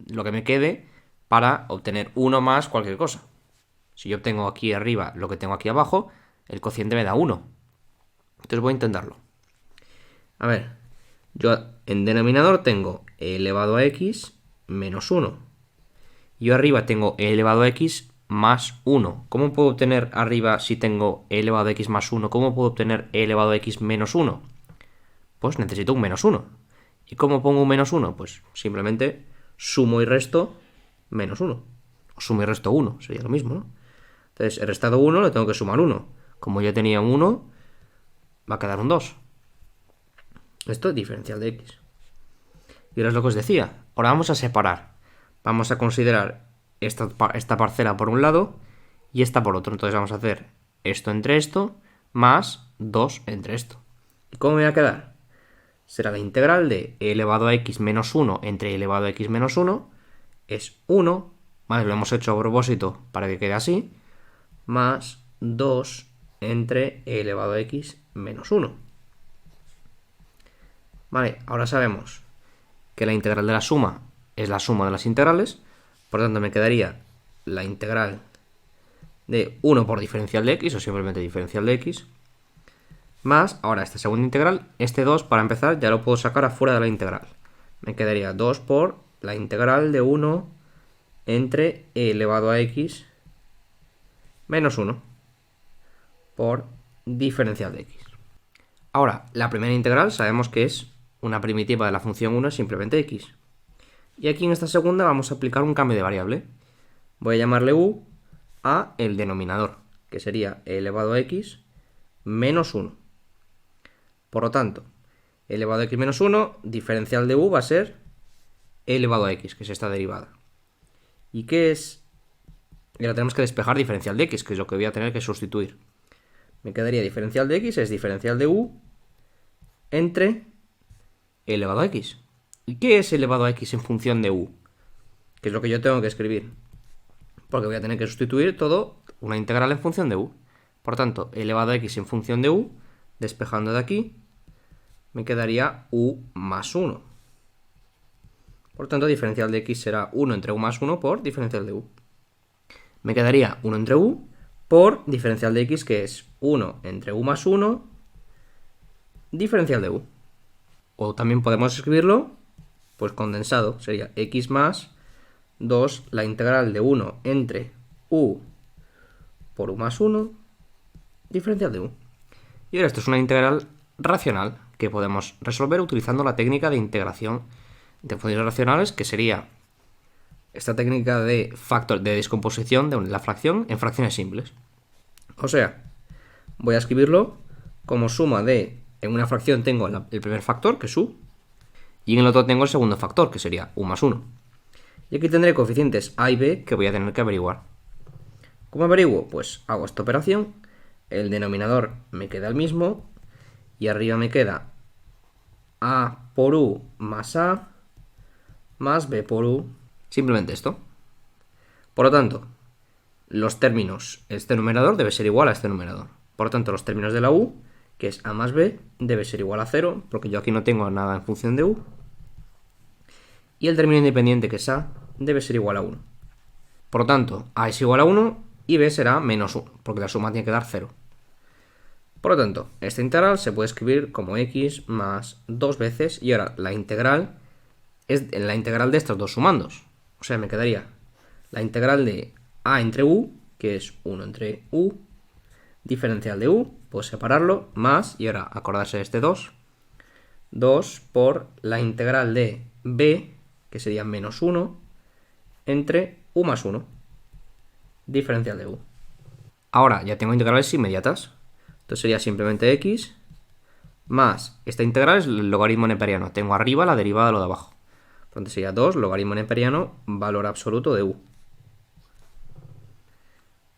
lo que me quede para obtener uno más cualquier cosa. Si yo obtengo aquí arriba lo que tengo aquí abajo, el cociente me da 1. Entonces voy a intentarlo. A ver, yo en denominador tengo e elevado a x menos 1. Yo arriba tengo e elevado a x más 1. ¿Cómo puedo obtener arriba si tengo e elevado a x más 1? ¿Cómo puedo obtener e elevado a x menos 1? Pues necesito un menos 1. ¿Y cómo pongo un menos 1? Pues simplemente sumo y resto menos 1. O sumo y resto 1, sería lo mismo, ¿no? Entonces, he restado 1, le tengo que sumar 1. Como ya tenía un 1, va a quedar un 2. Esto es diferencial de x. Y ahora es lo que os decía. Ahora vamos a separar. Vamos a considerar esta parcela por un lado y esta por otro. Entonces vamos a hacer esto entre esto más 2 entre esto. ¿Y cómo me va a quedar? Será la integral de e elevado a x menos 1 entre e elevado a x menos 1 es 1, ¿vale? Lo hemos hecho a propósito para que quede así, más 2 entre e elevado a x menos 1. Vale, ahora sabemos que la integral de la suma es la suma de las integrales, por lo tanto me quedaría la integral de 1 por diferencial de x, o simplemente diferencial de x, más, ahora esta segunda integral, este 2 para empezar ya lo puedo sacar afuera de la integral. Me quedaría 2 por la integral de 1 entre e elevado a x menos 1 por diferencial de x. Ahora, la primera integral sabemos que es una primitiva de la función 1 es simplemente x. Y aquí en esta segunda vamos a aplicar un cambio de variable. Voy a llamarle u a el denominador, que sería e elevado a x menos 1. Por lo tanto, e elevado a x menos 1, diferencial de u va a ser e elevado a x, que es esta derivada. ¿Y qué es? Y ahora tenemos que despejar diferencial de x, que es lo que voy a tener que sustituir. Me quedaría diferencial de x es diferencial de u entre e elevado a x. ¿Y qué es elevado a x en función de u? Que es lo que yo tengo que escribir. Porque voy a tener que sustituir todo una integral en función de u. Por tanto, elevado a x en función de u, despejando de aquí, me quedaría u más 1. Por tanto, diferencial de x será 1 entre u más 1 por diferencial de u. Me quedaría 1 entre u por diferencial de x, que es 1 entre u más 1 diferencial de u. O también podemos escribirlo pues condensado, sería x más 2 la integral de 1 entre u por u más 1 diferencial de u. Y ahora esto es una integral racional que podemos resolver utilizando la técnica de integración de funciones racionales, que sería esta técnica de descomposición de la fracción en fracciones simples. O sea, voy a escribirlo como suma de, en una fracción tengo el primer factor, que es u, y en el otro tengo el segundo factor, que sería u más 1. Y aquí tendré coeficientes a y b que voy a tener que averiguar. ¿Cómo averiguo? Pues hago esta operación, el denominador me queda el mismo, y arriba me queda a por u más a más b por u, simplemente esto. Por lo tanto, los términos, este numerador debe ser igual a este numerador. Por lo tanto, los términos de la u, que es a más b, debe ser igual a 0, porque yo aquí no tengo nada en función de u. Y el término independiente, que es a, debe ser igual a 1. Por lo tanto, a es igual a 1 y b será menos 1, porque la suma tiene que dar 0. Por lo tanto, esta integral se puede escribir como x más 2 veces, y ahora la integral es la integral de estos dos sumandos. O sea, me quedaría la integral de a entre u, que es 1 entre u, diferencial de u, puedo separarlo, más, y ahora acordarse de este 2 por la integral de b, que sería menos 1, entre u más 1, diferencial de u. Ahora ya tengo integrales inmediatas. Entonces sería simplemente x más, esta integral es el logaritmo neperiano. Tengo arriba la derivada de lo de abajo. Entonces sería 2 logaritmo neperiano, valor absoluto de u.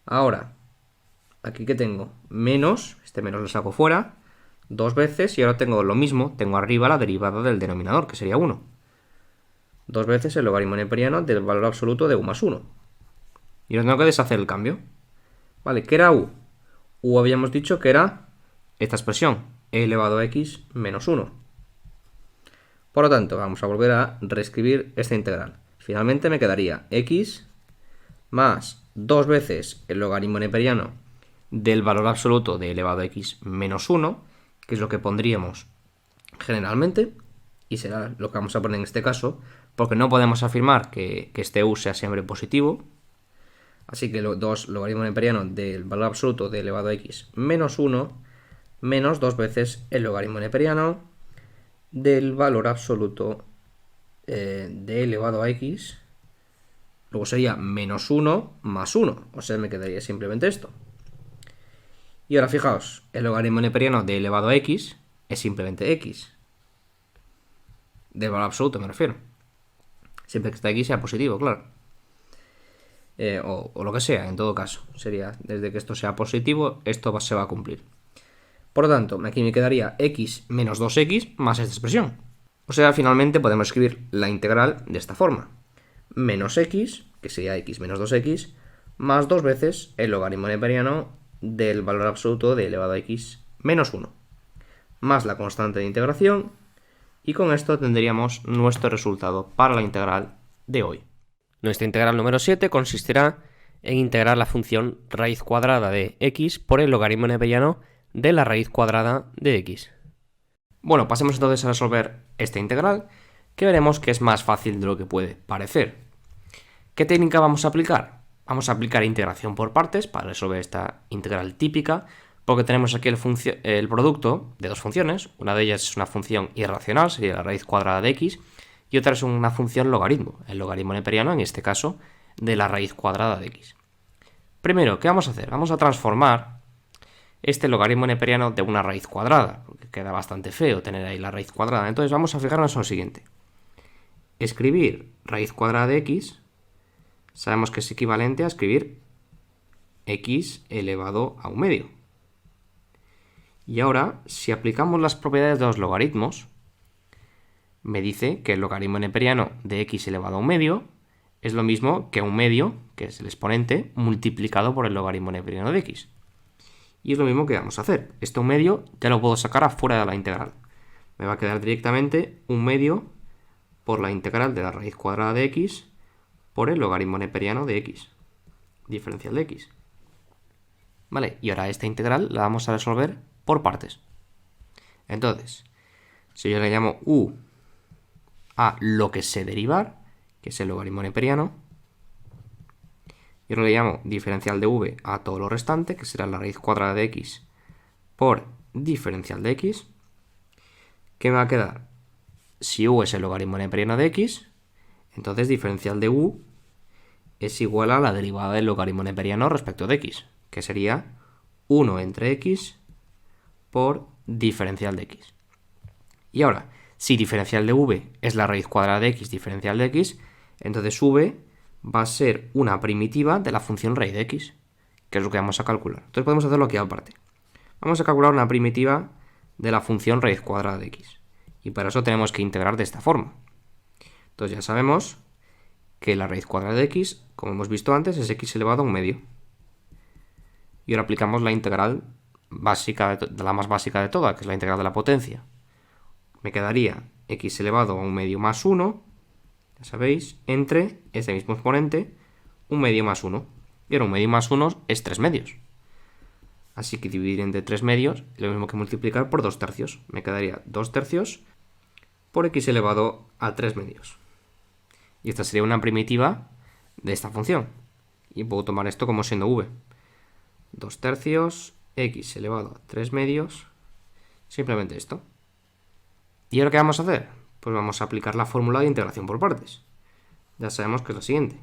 Ahora, aquí que tengo menos, este menos lo saco fuera, 2 veces, y ahora tengo lo mismo, tengo arriba la derivada del denominador, que sería 1. 2 veces el logaritmo neperiano del valor absoluto de u más 1. Y ahora tengo que deshacer el cambio. Vale, ¿qué era u? U habíamos dicho que era esta expresión, e elevado a x menos 1. Por lo tanto, vamos a volver a reescribir esta integral. Finalmente me quedaría x más 2 veces el logaritmo neperiano del valor absoluto de elevado a x menos 1, que es lo que pondríamos generalmente, y será lo que vamos a poner en este caso, porque no podemos afirmar que este u sea siempre positivo. Así que 2 logaritmo neperiano del valor absoluto de elevado a x menos 1 menos 2 veces el logaritmo neperiano del valor absoluto de elevado a x. Luego sería menos 1 más 1. O sea, me quedaría simplemente esto. Y ahora fijaos, el logaritmo neperiano de elevado a x es simplemente x. Del valor absoluto me refiero. Siempre que esta x sea positivo, claro. O lo que sea, en todo caso. Sería, desde que esto sea positivo, esto se va a cumplir. Por lo tanto, aquí me quedaría x menos 2x más esta expresión. O sea, finalmente podemos escribir la integral de esta forma. Menos x, que sería x menos 2x, más 2 veces el logaritmo neperiano del valor absoluto de elevado a x menos 1. Más la constante de integración. Y con esto tendríamos nuestro resultado para la integral de hoy. Nuestra integral número 7 consistirá en integrar la función raíz cuadrada de x por el logaritmo neperiano de la raíz cuadrada de x. Bueno, pasemos entonces a resolver esta integral, que veremos que es más fácil de lo que puede parecer. ¿Qué técnica vamos a aplicar? Vamos a aplicar integración por partes para resolver esta integral típica, porque tenemos aquí el producto de dos funciones. Una de ellas es una función irracional, sería la raíz cuadrada de x, y otra es una función logaritmo, el logaritmo neperiano, en este caso, de la raíz cuadrada de x. Primero, ¿qué vamos a hacer? Vamos a transformar este logaritmo neperiano de una raíz cuadrada, porque queda bastante feo tener ahí la raíz cuadrada. Entonces vamos a fijarnos en lo siguiente. Escribir raíz cuadrada de x, sabemos que es equivalente a escribir x elevado a un medio. Y ahora, si aplicamos las propiedades de los logaritmos, me dice que el logaritmo neperiano de x elevado a un medio es lo mismo que un medio, que es el exponente, multiplicado por el logaritmo neperiano de x. Y es lo mismo que vamos a hacer. Este un medio ya lo puedo sacar afuera de la integral. Me va a quedar directamente un medio por la integral de la raíz cuadrada de x por el logaritmo neperiano de x, diferencial de x. Vale, y ahora esta integral la vamos a resolver por partes. Entonces, si yo le llamo u a lo que sé derivar, que es el logaritmo neperiano, Y ahora le llamo diferencial de v a todo lo restante, que será la raíz cuadrada de x por diferencial de x. ¿Qué me va a quedar? Si u es el logaritmo neperiano de x, entonces diferencial de u es igual a la derivada del logaritmo neperiano respecto de x, que sería 1 entre x por diferencial de x. Y ahora, si diferencial de v es la raíz cuadrada de x diferencial de x, entonces v va a ser una primitiva de la función raíz de x, que es lo que vamos a calcular. Entonces podemos hacerlo aquí aparte. Vamos a calcular una primitiva de la función raíz cuadrada de x. Y para eso tenemos que integrar de esta forma. Entonces ya sabemos que la raíz cuadrada de x, como hemos visto antes, es x elevado a un medio. Y ahora aplicamos la integral básica, la más básica de todas, que es la integral de la potencia. Me quedaría x elevado a un medio más 1, ya sabéis, entre este mismo exponente, un medio más 1. Y ahora un medio más 1 es 3 medios. Así que dividir entre 3 medios es lo mismo que multiplicar por 2 tercios. Me quedaría 2 tercios por x elevado a 3 medios. Y esta sería una primitiva de esta función. Y puedo tomar esto como siendo v. 2 tercios, x elevado a 3 medios, simplemente esto. ¿Y ahora qué vamos a hacer? Pues vamos a aplicar la fórmula de integración por partes. Ya sabemos que es la siguiente.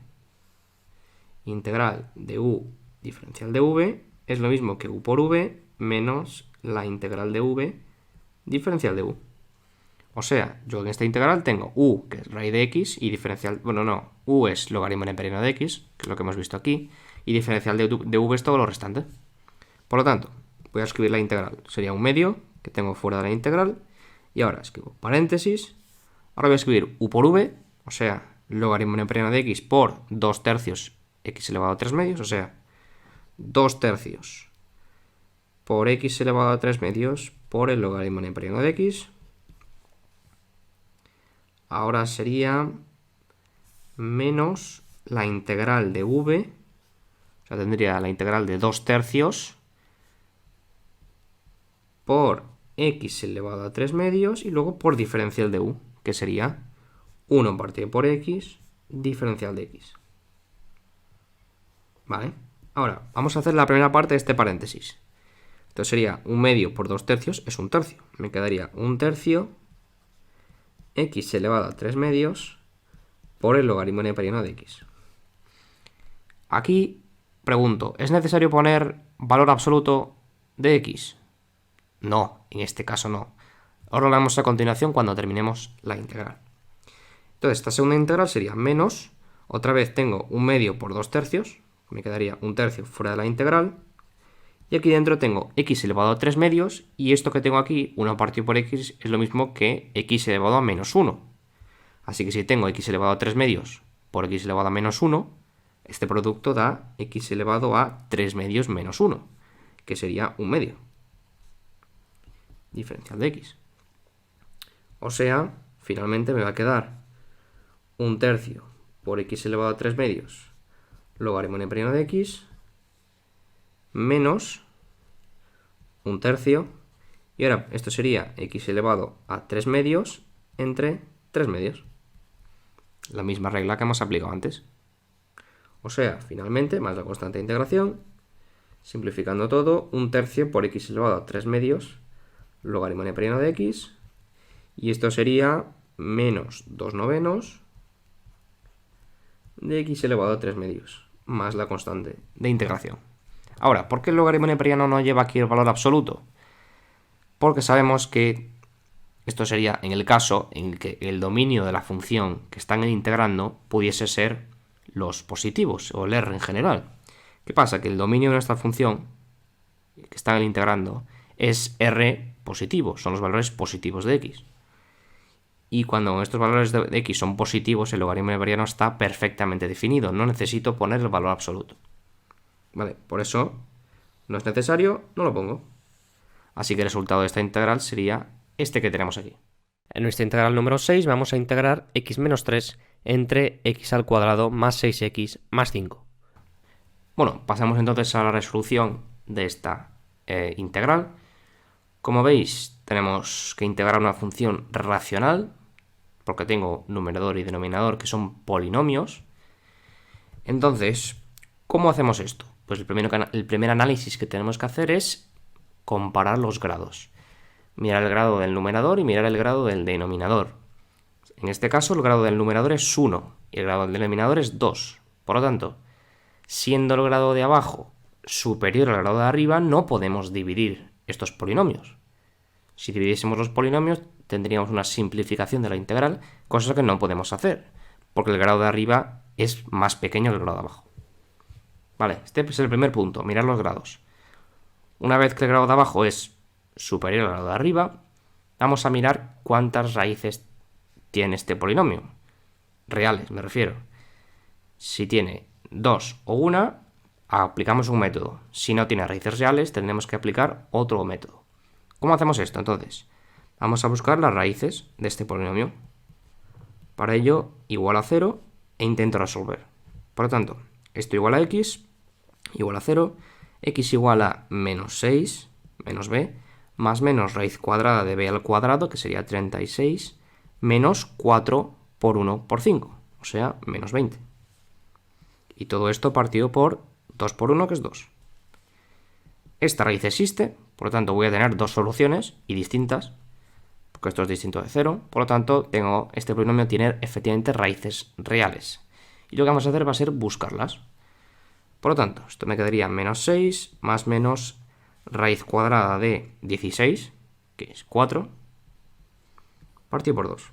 Integral de u diferencial de v es lo mismo que u por v menos la integral de v diferencial de u. O sea, yo en esta integral tengo u, que es raíz de x, y diferencial, bueno, no, u es logaritmo neperiano de x, que es lo que hemos visto aquí, y diferencial de v es todo lo restante. Por lo tanto, voy a escribir la integral. Sería un medio, que tengo fuera de la integral, y ahora escribo paréntesis. Ahora voy a escribir u por v, o sea, logaritmo neperiano de x por 2 tercios x elevado a 3 medios, o sea, 2 tercios por x elevado a 3 medios por el logaritmo neperiano de x. Ahora sería menos la integral de v, o sea, tendría la integral de 2 tercios por x elevado a 3 medios y luego por diferencial de u, que sería 1 partido por x diferencial de x. ¿Vale? Ahora, vamos a hacer la primera parte de este paréntesis. Entonces sería un medio por 2 tercios, es un tercio. Me quedaría un tercio x elevado a 3 medios por el logaritmo neperiano de x. Aquí pregunto, ¿es necesario poner valor absoluto de x? No, en este caso no. Ahora lo haremos a continuación cuando terminemos la integral. Entonces, esta segunda integral sería menos, otra vez tengo un medio por 2 tercios, me quedaría un tercio fuera de la integral, y aquí dentro tengo x elevado a 3 medios, y esto que tengo aquí, 1 partido por x, es lo mismo que x elevado a menos 1. Así que si tengo x elevado a 3 medios por x elevado a menos 1, este producto da x elevado a 3 medios menos 1, que sería un medio. Diferencial de x. O sea, finalmente me va a quedar un tercio por x elevado a 3 medios logaritmo neperiano de x menos un tercio, y ahora esto sería x elevado a 3 medios entre 3 medios. La misma regla que hemos aplicado antes. O sea, finalmente, más la constante de integración, simplificando todo, un tercio por x elevado a 3 medios logaritmo neperiano de x, y esto sería menos 2 novenos de x elevado a 3 medios, más la constante de integración. Ahora, ¿por qué el logaritmo neperiano no lleva aquí el valor absoluto? Porque sabemos que esto sería en el caso en que el dominio de la función que están integrando pudiese ser los positivos o el R en general. ¿Qué pasa? Que el dominio de nuestra función que están integrando es R positivo, son los valores positivos de x. Y cuando estos valores de x son positivos, el logaritmo neperiano está perfectamente definido. No necesito poner el valor absoluto. Vale, por eso no es necesario, no lo pongo. Así que el resultado de esta integral sería este que tenemos aquí. En nuestra integral número 6 vamos a integrar x menos 3 entre x al cuadrado más 6x más 5. Bueno, pasamos entonces a la resolución de esta integral. Como veis, tenemos que integrar una función racional, porque tengo numerador y denominador que son polinomios. Entonces, ¿Cómo hacemos esto? Pues el primer análisis que tenemos que hacer es comparar los grados. Mirar el grado del numerador y mirar el grado del denominador. En este caso el grado del numerador es 1 y el grado del denominador es 2. Por lo tanto, siendo el grado de abajo superior al grado de arriba, no podemos dividir estos polinomios. Si dividiésemos los polinomios, tendríamos una simplificación de la integral, cosa que no podemos hacer, porque el grado de arriba es más pequeño que el grado de abajo. Vale, este es el primer punto, mirar los grados. Una vez que el grado de abajo es superior al grado de arriba, vamos a mirar cuántas raíces tiene este polinomio. Reales, me refiero. Si tiene 2 o 1, aplicamos un método. Si no tiene raíces reales, tendremos que aplicar otro método. ¿Cómo hacemos esto? Entonces, vamos a buscar las raíces de este polinomio. Para ello, igual a 0 e intento resolver. Por lo tanto, esto igual a x, igual a 0, x igual a menos 6, menos b, más menos raíz cuadrada de b al cuadrado, que sería 36, menos 4 por 1 por 5, o sea, menos 20. Y todo esto partido por 2 por 1, que es 2. Esta raíz existe, por lo tanto voy a tener dos soluciones y distintas, porque esto es distinto de 0, por lo tanto este polinomio tiene efectivamente raíces reales. Y lo que vamos a hacer va a ser buscarlas. Por lo tanto, esto me quedaría menos 6 más menos raíz cuadrada de 16, que es 4, partido por 2.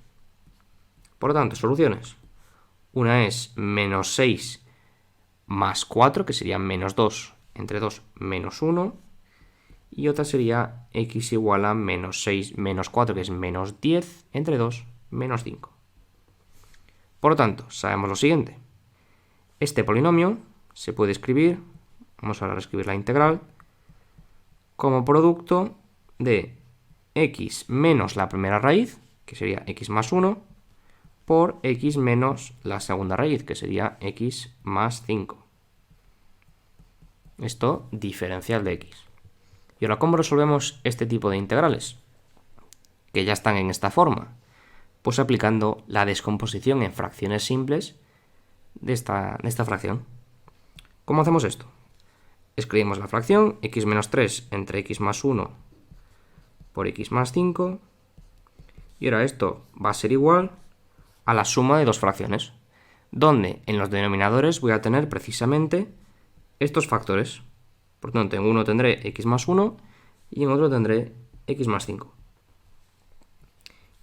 Por lo tanto, soluciones. Una es menos 6 más 4, que sería menos 2 entre 2 menos 1. Y otra sería x igual a menos 6 menos 4, que es menos 10 entre 2 menos 5. Por lo tanto, sabemos lo siguiente. Este polinomio se puede escribir, vamos ahora a escribir la integral, como producto de x menos la primera raíz, que sería x más 1, por x menos la segunda raíz, que sería x más 5. Esto diferencial de x. Y ahora, ¿cómo resolvemos este tipo de integrales? Que ya están en esta forma. Pues aplicando la descomposición en fracciones simples de esta fracción. ¿Cómo hacemos esto? Escribimos la fracción x menos 3 entre x más 1 por x más 5. Y ahora esto va a ser igual a la suma de dos fracciones, donde en los denominadores voy a tener precisamente estos factores. Por tanto, en uno tendré x más 1 y en otro tendré x más 5.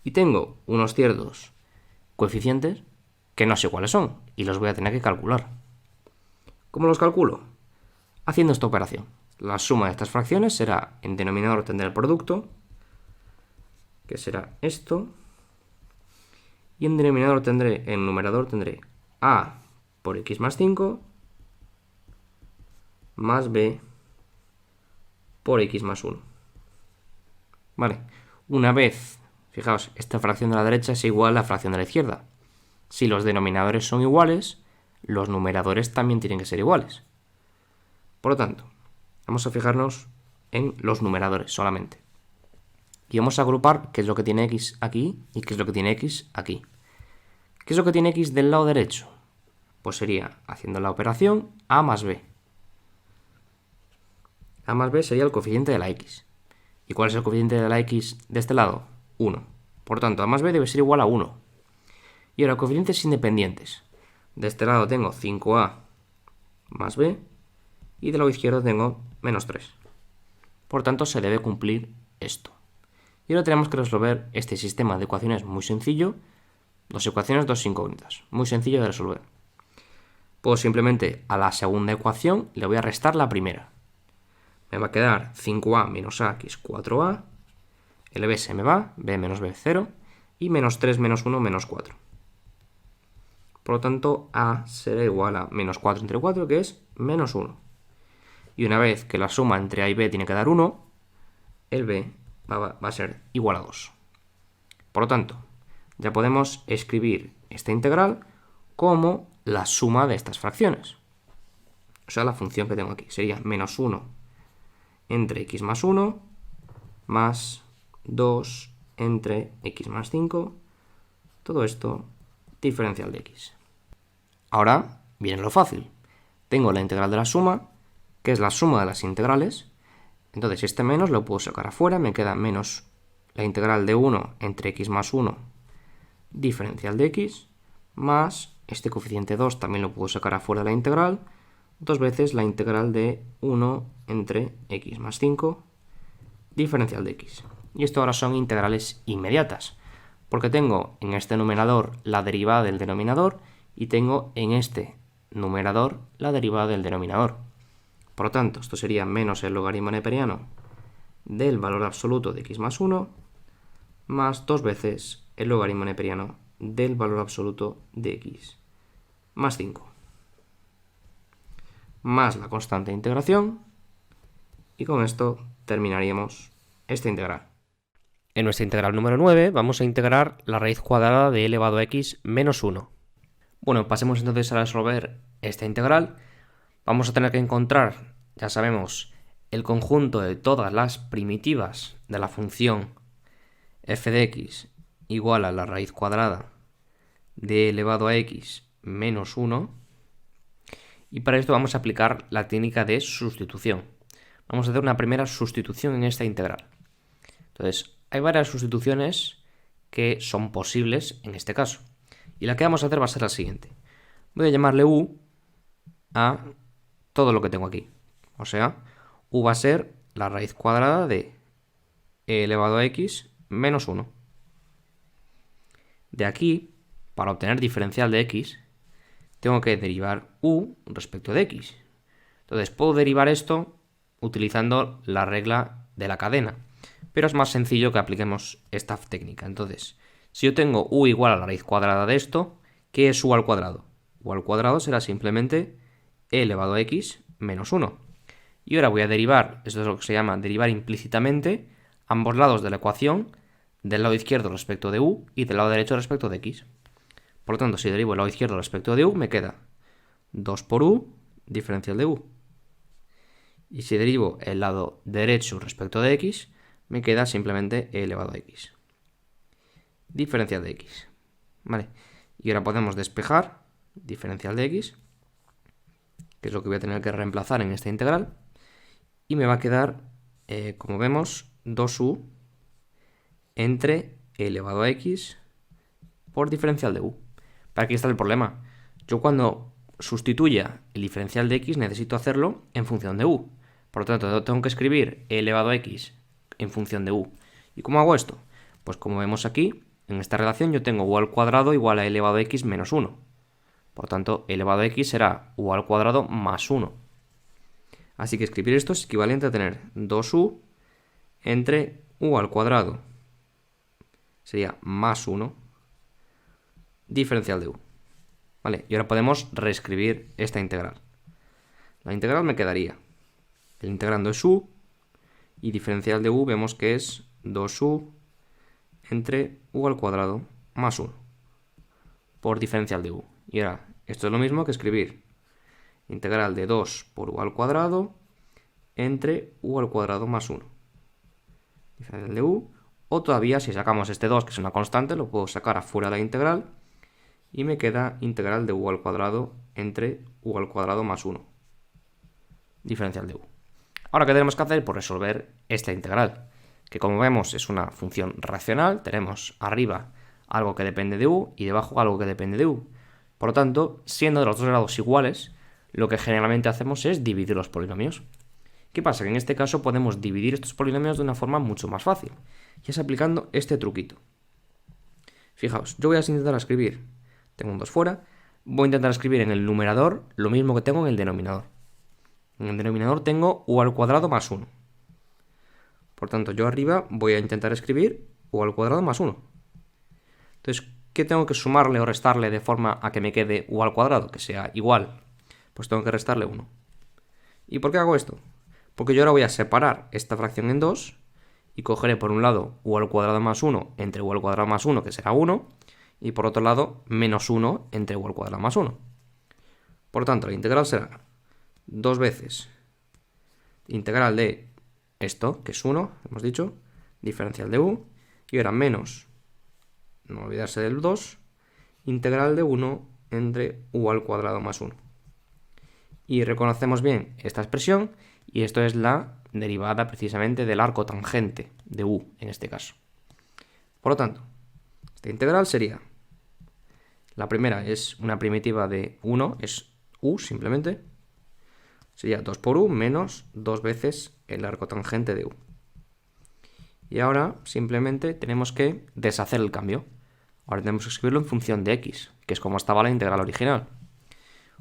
Y tengo unos ciertos coeficientes que no sé cuáles son y los voy a tener que calcular. ¿Cómo los calculo? Haciendo esta operación. La suma de estas fracciones será, en denominador tendré el producto, que será esto, y en denominador en numerador tendré a por x más 5 más b por x más 1. Vale, una vez, fijaos, esta fracción de la derecha es igual a la fracción de la izquierda. Si los denominadores son iguales, los numeradores también tienen que ser iguales. Por lo tanto, vamos a fijarnos en los numeradores solamente. Y vamos a agrupar qué es lo que tiene x aquí y qué es lo que tiene x aquí. ¿Qué es lo que tiene x del lado derecho? Pues sería, haciendo la operación, a más b. A más b sería el coeficiente de la x. ¿Y cuál es el coeficiente de la x de este lado? 1. Por tanto, a más b debe ser igual a 1. Y ahora, coeficientes independientes. De este lado tengo 5a más b y del lado izquierdo tengo menos 3. Por tanto, se debe cumplir esto. Y ahora tenemos que resolver este sistema de ecuaciones muy sencillo. Dos ecuaciones, dos incógnitas. Muy sencillo de resolver. Pues simplemente a la segunda ecuación le voy a restar la primera. Me va a quedar 5a menos a, que es 4a. El b se me va, b menos b 0. Y menos 3 menos 1 menos 4. Por lo tanto, a será igual a menos 4 entre 4, que es menos 1. Y una vez que la suma entre a y b tiene que dar 1, el b va a ser igual a 2. Por lo tanto, ya podemos escribir esta integral como la suma de estas fracciones. O sea, la función que tengo aquí sería menos 1 entre x más 1 más 2 entre x más 5. Todo esto diferencial de x. Ahora viene lo fácil. tengo la integral de la suma, que es la suma de las integrales. Entonces este menos lo puedo sacar afuera, me queda menos la integral de 1 entre x más 1 diferencial de x, más este coeficiente 2 también lo puedo sacar afuera de la integral, 2 veces la integral de 1 entre x más 5 diferencial de x. Y esto ahora son integrales inmediatas, porque tengo en este numerador la derivada del denominador y tengo en este numerador la derivada del denominador. Por lo tanto, esto sería menos el logaritmo neperiano del valor absoluto de x más 1 más 2 veces el logaritmo neperiano del valor absoluto de x más 5 más la constante de integración, y con esto terminaríamos esta integral. En nuestra integral número 9 vamos a integrar la raíz cuadrada de e elevado a x menos 1. Bueno, pasemos entonces a resolver esta integral. Vamos a tener que encontrar, ya sabemos, el conjunto de todas las primitivas de la función f de x igual a la raíz cuadrada de e elevado a x menos 1. Y para esto vamos a aplicar la técnica de sustitución. Vamos a hacer una primera sustitución en esta integral. Entonces, hay varias sustituciones que son posibles en este caso. Y la que vamos a hacer va a ser la siguiente. Voy a llamarle u a todo lo que tengo aquí. O sea, u va a ser la raíz cuadrada de e elevado a x menos 1. De aquí, para obtener diferencial de x, tengo que derivar u respecto de x. Entonces, puedo derivar esto utilizando la regla de la cadena, pero es más sencillo que apliquemos esta técnica. Entonces, si yo tengo u igual a la raíz cuadrada de esto, ¿qué es u al cuadrado? U al cuadrado será simplemente e elevado a x menos 1. Y ahora voy a derivar, esto es lo que se llama derivar implícitamente, ambos lados de la ecuación, del lado izquierdo respecto de u y del lado derecho respecto de x. Por lo tanto, si derivo el lado izquierdo respecto de u, me queda 2 por u diferencial de u. Y si derivo el lado derecho respecto de x, me queda simplemente e elevado a x diferencial de x. ¿Vale? Y ahora podemos despejar diferencial de x, que es lo que voy a tener que reemplazar en esta integral, y me va a quedar, como vemos, 2u entre e elevado a x por diferencial de u. Pero aquí está el problema. Yo cuando sustituya el diferencial de x necesito hacerlo en función de u. Por lo tanto, tengo que escribir e elevado a x en función de u. ¿Y cómo hago esto? Pues como vemos aquí, en esta relación yo tengo u al cuadrado igual a e elevado a x menos 1. Por tanto, e elevado a x será u al cuadrado más 1. Así que escribir esto es equivalente a tener 2u entre u al cuadrado. Sería más 1 diferencial de u. ¿Vale? Y ahora podemos reescribir esta integral. La integral me quedaría, el integrando es u, y diferencial de u vemos que es 2u entre u al cuadrado más 1 por diferencial de u. Y ahora, esto es lo mismo que escribir integral de 2 por u al cuadrado entre u al cuadrado más 1. Diferencial de u, o todavía si sacamos este 2, que es una constante, lo puedo sacar afuera de la integral, y me queda integral de u al cuadrado entre u al cuadrado más 1. Diferencial de u. Ahora, ¿qué tenemos que hacer? Pues resolver esta integral, que como vemos es una función racional. Tenemos arriba algo que depende de u y debajo algo que depende de u. Por lo tanto, siendo de los dos lados iguales, lo que generalmente hacemos es dividir los polinomios. ¿Qué pasa? Que en este caso podemos dividir estos polinomios de una forma mucho más fácil, y es aplicando este truquito. Fijaos, yo voy a intentar escribir, tengo un 2 fuera, voy a intentar escribir en el numerador lo mismo que tengo en el denominador. En el denominador tengo u al cuadrado más 1. Por tanto, yo arriba voy a intentar escribir u al cuadrado más 1. Entonces, ¿qué tengo que sumarle o restarle de forma a que me quede u al cuadrado, que sea igual? Pues tengo que restarle 1. ¿Y por qué hago esto? Porque yo ahora voy a separar esta fracción en 2 y cogeré por un lado u al cuadrado más 1 entre u al cuadrado más 1, que será 1, y por otro lado menos 1 entre u al cuadrado más 1. Por tanto, la integral será 2 veces integral de esto, que es 1, hemos dicho, diferencial de u, y ahora menos, no olvidarse del 2, integral de 1 entre u al cuadrado más 1. y reconocemos bien esta expresión, y esto es la derivada precisamente del arco tangente de u en este caso. Por lo tanto, esta integral sería, la primera es una primitiva de 1, es u simplemente, sería 2 por u menos 2 veces el arco tangente de u. Y ahora simplemente tenemos que deshacer el cambio. Ahora tenemos que escribirlo en función de x, que es como estaba la integral original.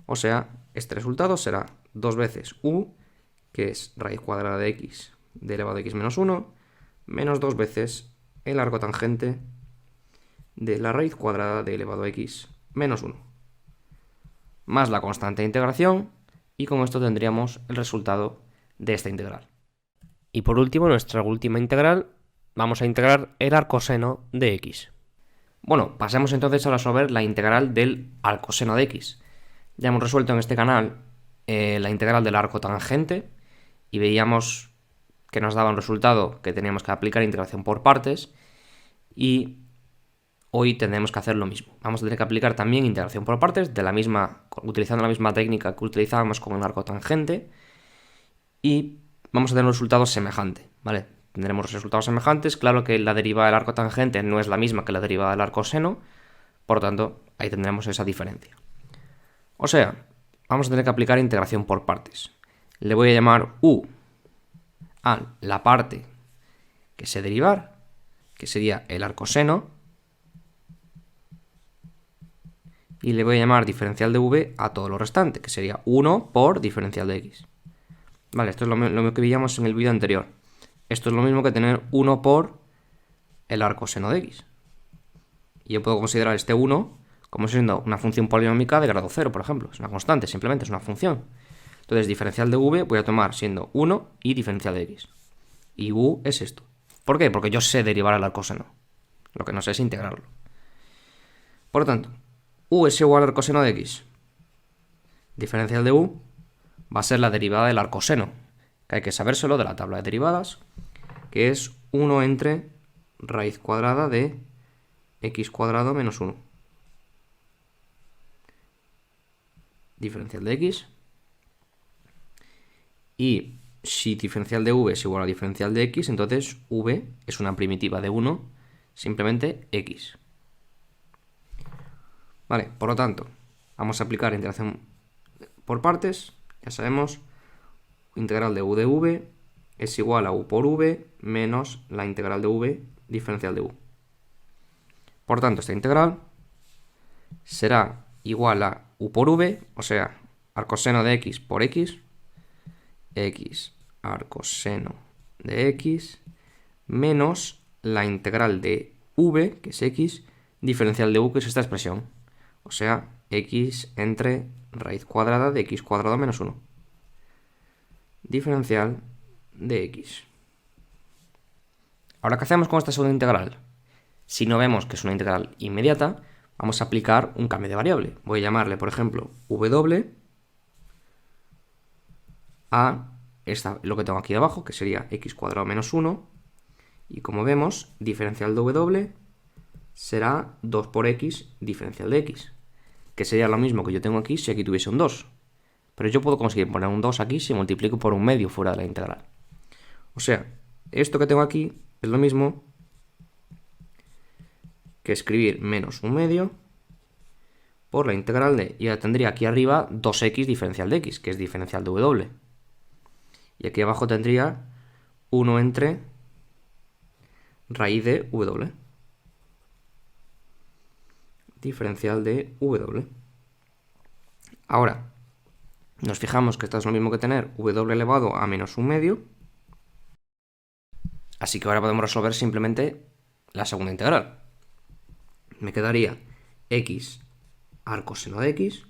O sea, este resultado será 2 veces u, que es raíz cuadrada de x de elevado a x menos 1, menos 2 veces el arco tangente de la raíz cuadrada de elevado a x menos 1, más la constante de integración, y con esto tendríamos el resultado de esta integral. Y por último, nuestra última integral, vamos a integrar el arcoseno de x. Bueno, pasemos entonces a resolver la integral del arcoseno de x. Ya hemos resuelto en este canal la integral del arco tangente y veíamos que nos daba un resultado que teníamos que aplicar integración por partes, y hoy tendremos que hacer lo mismo. Vamos a tener que aplicar también integración por partes utilizando la misma técnica que utilizábamos con el arco tangente, y vamos a tener un resultado semejante, ¿vale? Tendremos resultados semejantes. Claro que la derivada del arco tangente no es la misma que la derivada del arcoseno, por lo tanto, ahí tendremos esa diferencia. O sea, vamos a tener que aplicar integración por partes. Le voy a llamar u a la parte que sé derivar, que sería el arcoseno, y le voy a llamar diferencial de v a todo lo restante, que sería 1 por diferencial de x. Vale, esto es lo mismo que veíamos en el vídeo anterior. Esto es lo mismo que tener 1 por el arcoseno de x. Y yo puedo considerar este 1 como siendo una función polinómica de grado 0, por ejemplo. Es una constante, simplemente es una función. Entonces, diferencial de v voy a tomar siendo 1 y diferencial de x. Y u es esto. ¿Por qué? Porque yo sé derivar el arcoseno. Lo que no sé es integrarlo. Por lo tanto, u es igual al arcoseno de x. Diferencial de u va a ser la derivada del arcoseno, que hay que sabérselo de la tabla de derivadas, que es 1 entre raíz cuadrada de x cuadrado menos 1. Diferencial de x. Y si diferencial de v es igual a diferencial de x, entonces v es una primitiva de 1, simplemente x. Vale, por lo tanto, vamos a aplicar integración por partes. Ya sabemos, integral de u de v es igual a u por v menos la integral de v diferencial de u. Por tanto, esta integral será igual a u por v, o sea, arcoseno de x por x arcoseno de x, menos la integral de v, que es x, diferencial de u, que es esta expresión. O sea, x entre raíz cuadrada de x cuadrado menos 1. Diferencial de x. Ahora, ¿qué hacemos con esta segunda integral? Si no vemos que es una integral inmediata, vamos a aplicar un cambio de variable. Voy a llamarle, por ejemplo, w a lo que tengo aquí debajo, que sería x cuadrado menos 1. Y como vemos, diferencial de w será 2 por x diferencial de x, que sería lo mismo que yo tengo aquí si aquí tuviese un 2. Pero yo puedo conseguir poner un 2 aquí si multiplico por un medio fuera de la integral. O sea, esto que tengo aquí es lo mismo que escribir menos un medio por la integral de, y ya tendría aquí arriba 2x diferencial de x, que es diferencial de w. Y aquí abajo tendría 1 entre raíz de w. Diferencial de w. Ahora, nos fijamos que esto es lo mismo que tener w elevado a menos un medio. Así que ahora podemos resolver simplemente la segunda integral. Me quedaría x arcoseno de x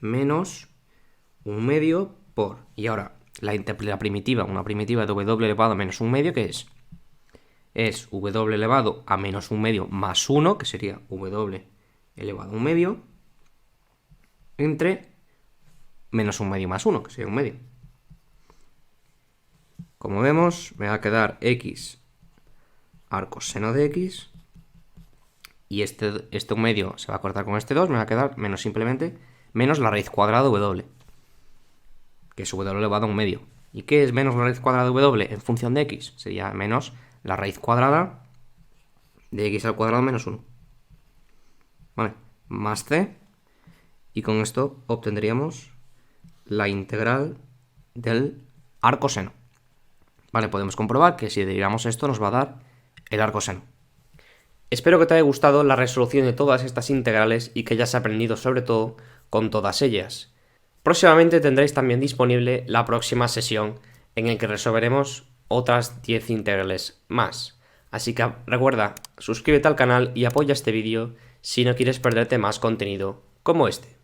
menos un medio por, y ahora la primitiva, una primitiva de w elevado a menos un medio, ¿qué es? Es w elevado a menos un medio más 1, que sería w elevado a un medio, entre menos un medio más 1, que sería un medio. Como vemos, me va a quedar x arcoseno de x, y este un medio se va a cortar con este 2, me va a quedar menos simplemente menos la raíz cuadrada de w, que es w elevado a un medio. ¿Y qué es menos la raíz cuadrada de w en función de x? Sería menos la raíz cuadrada de x al cuadrado menos 1. ¿Vale? Más c. Y con esto obtendríamos la integral del arcoseno. Vale, podemos comprobar que si derivamos esto nos va a dar el arcoseno. Espero que te haya gustado la resolución de todas estas integrales y que hayas aprendido sobre todo con todas ellas. Próximamente tendréis también disponible la próxima sesión en la que resolveremos otras 10 integrales más. Así que recuerda, suscríbete al canal y apoya este vídeo si no quieres perderte más contenido como este.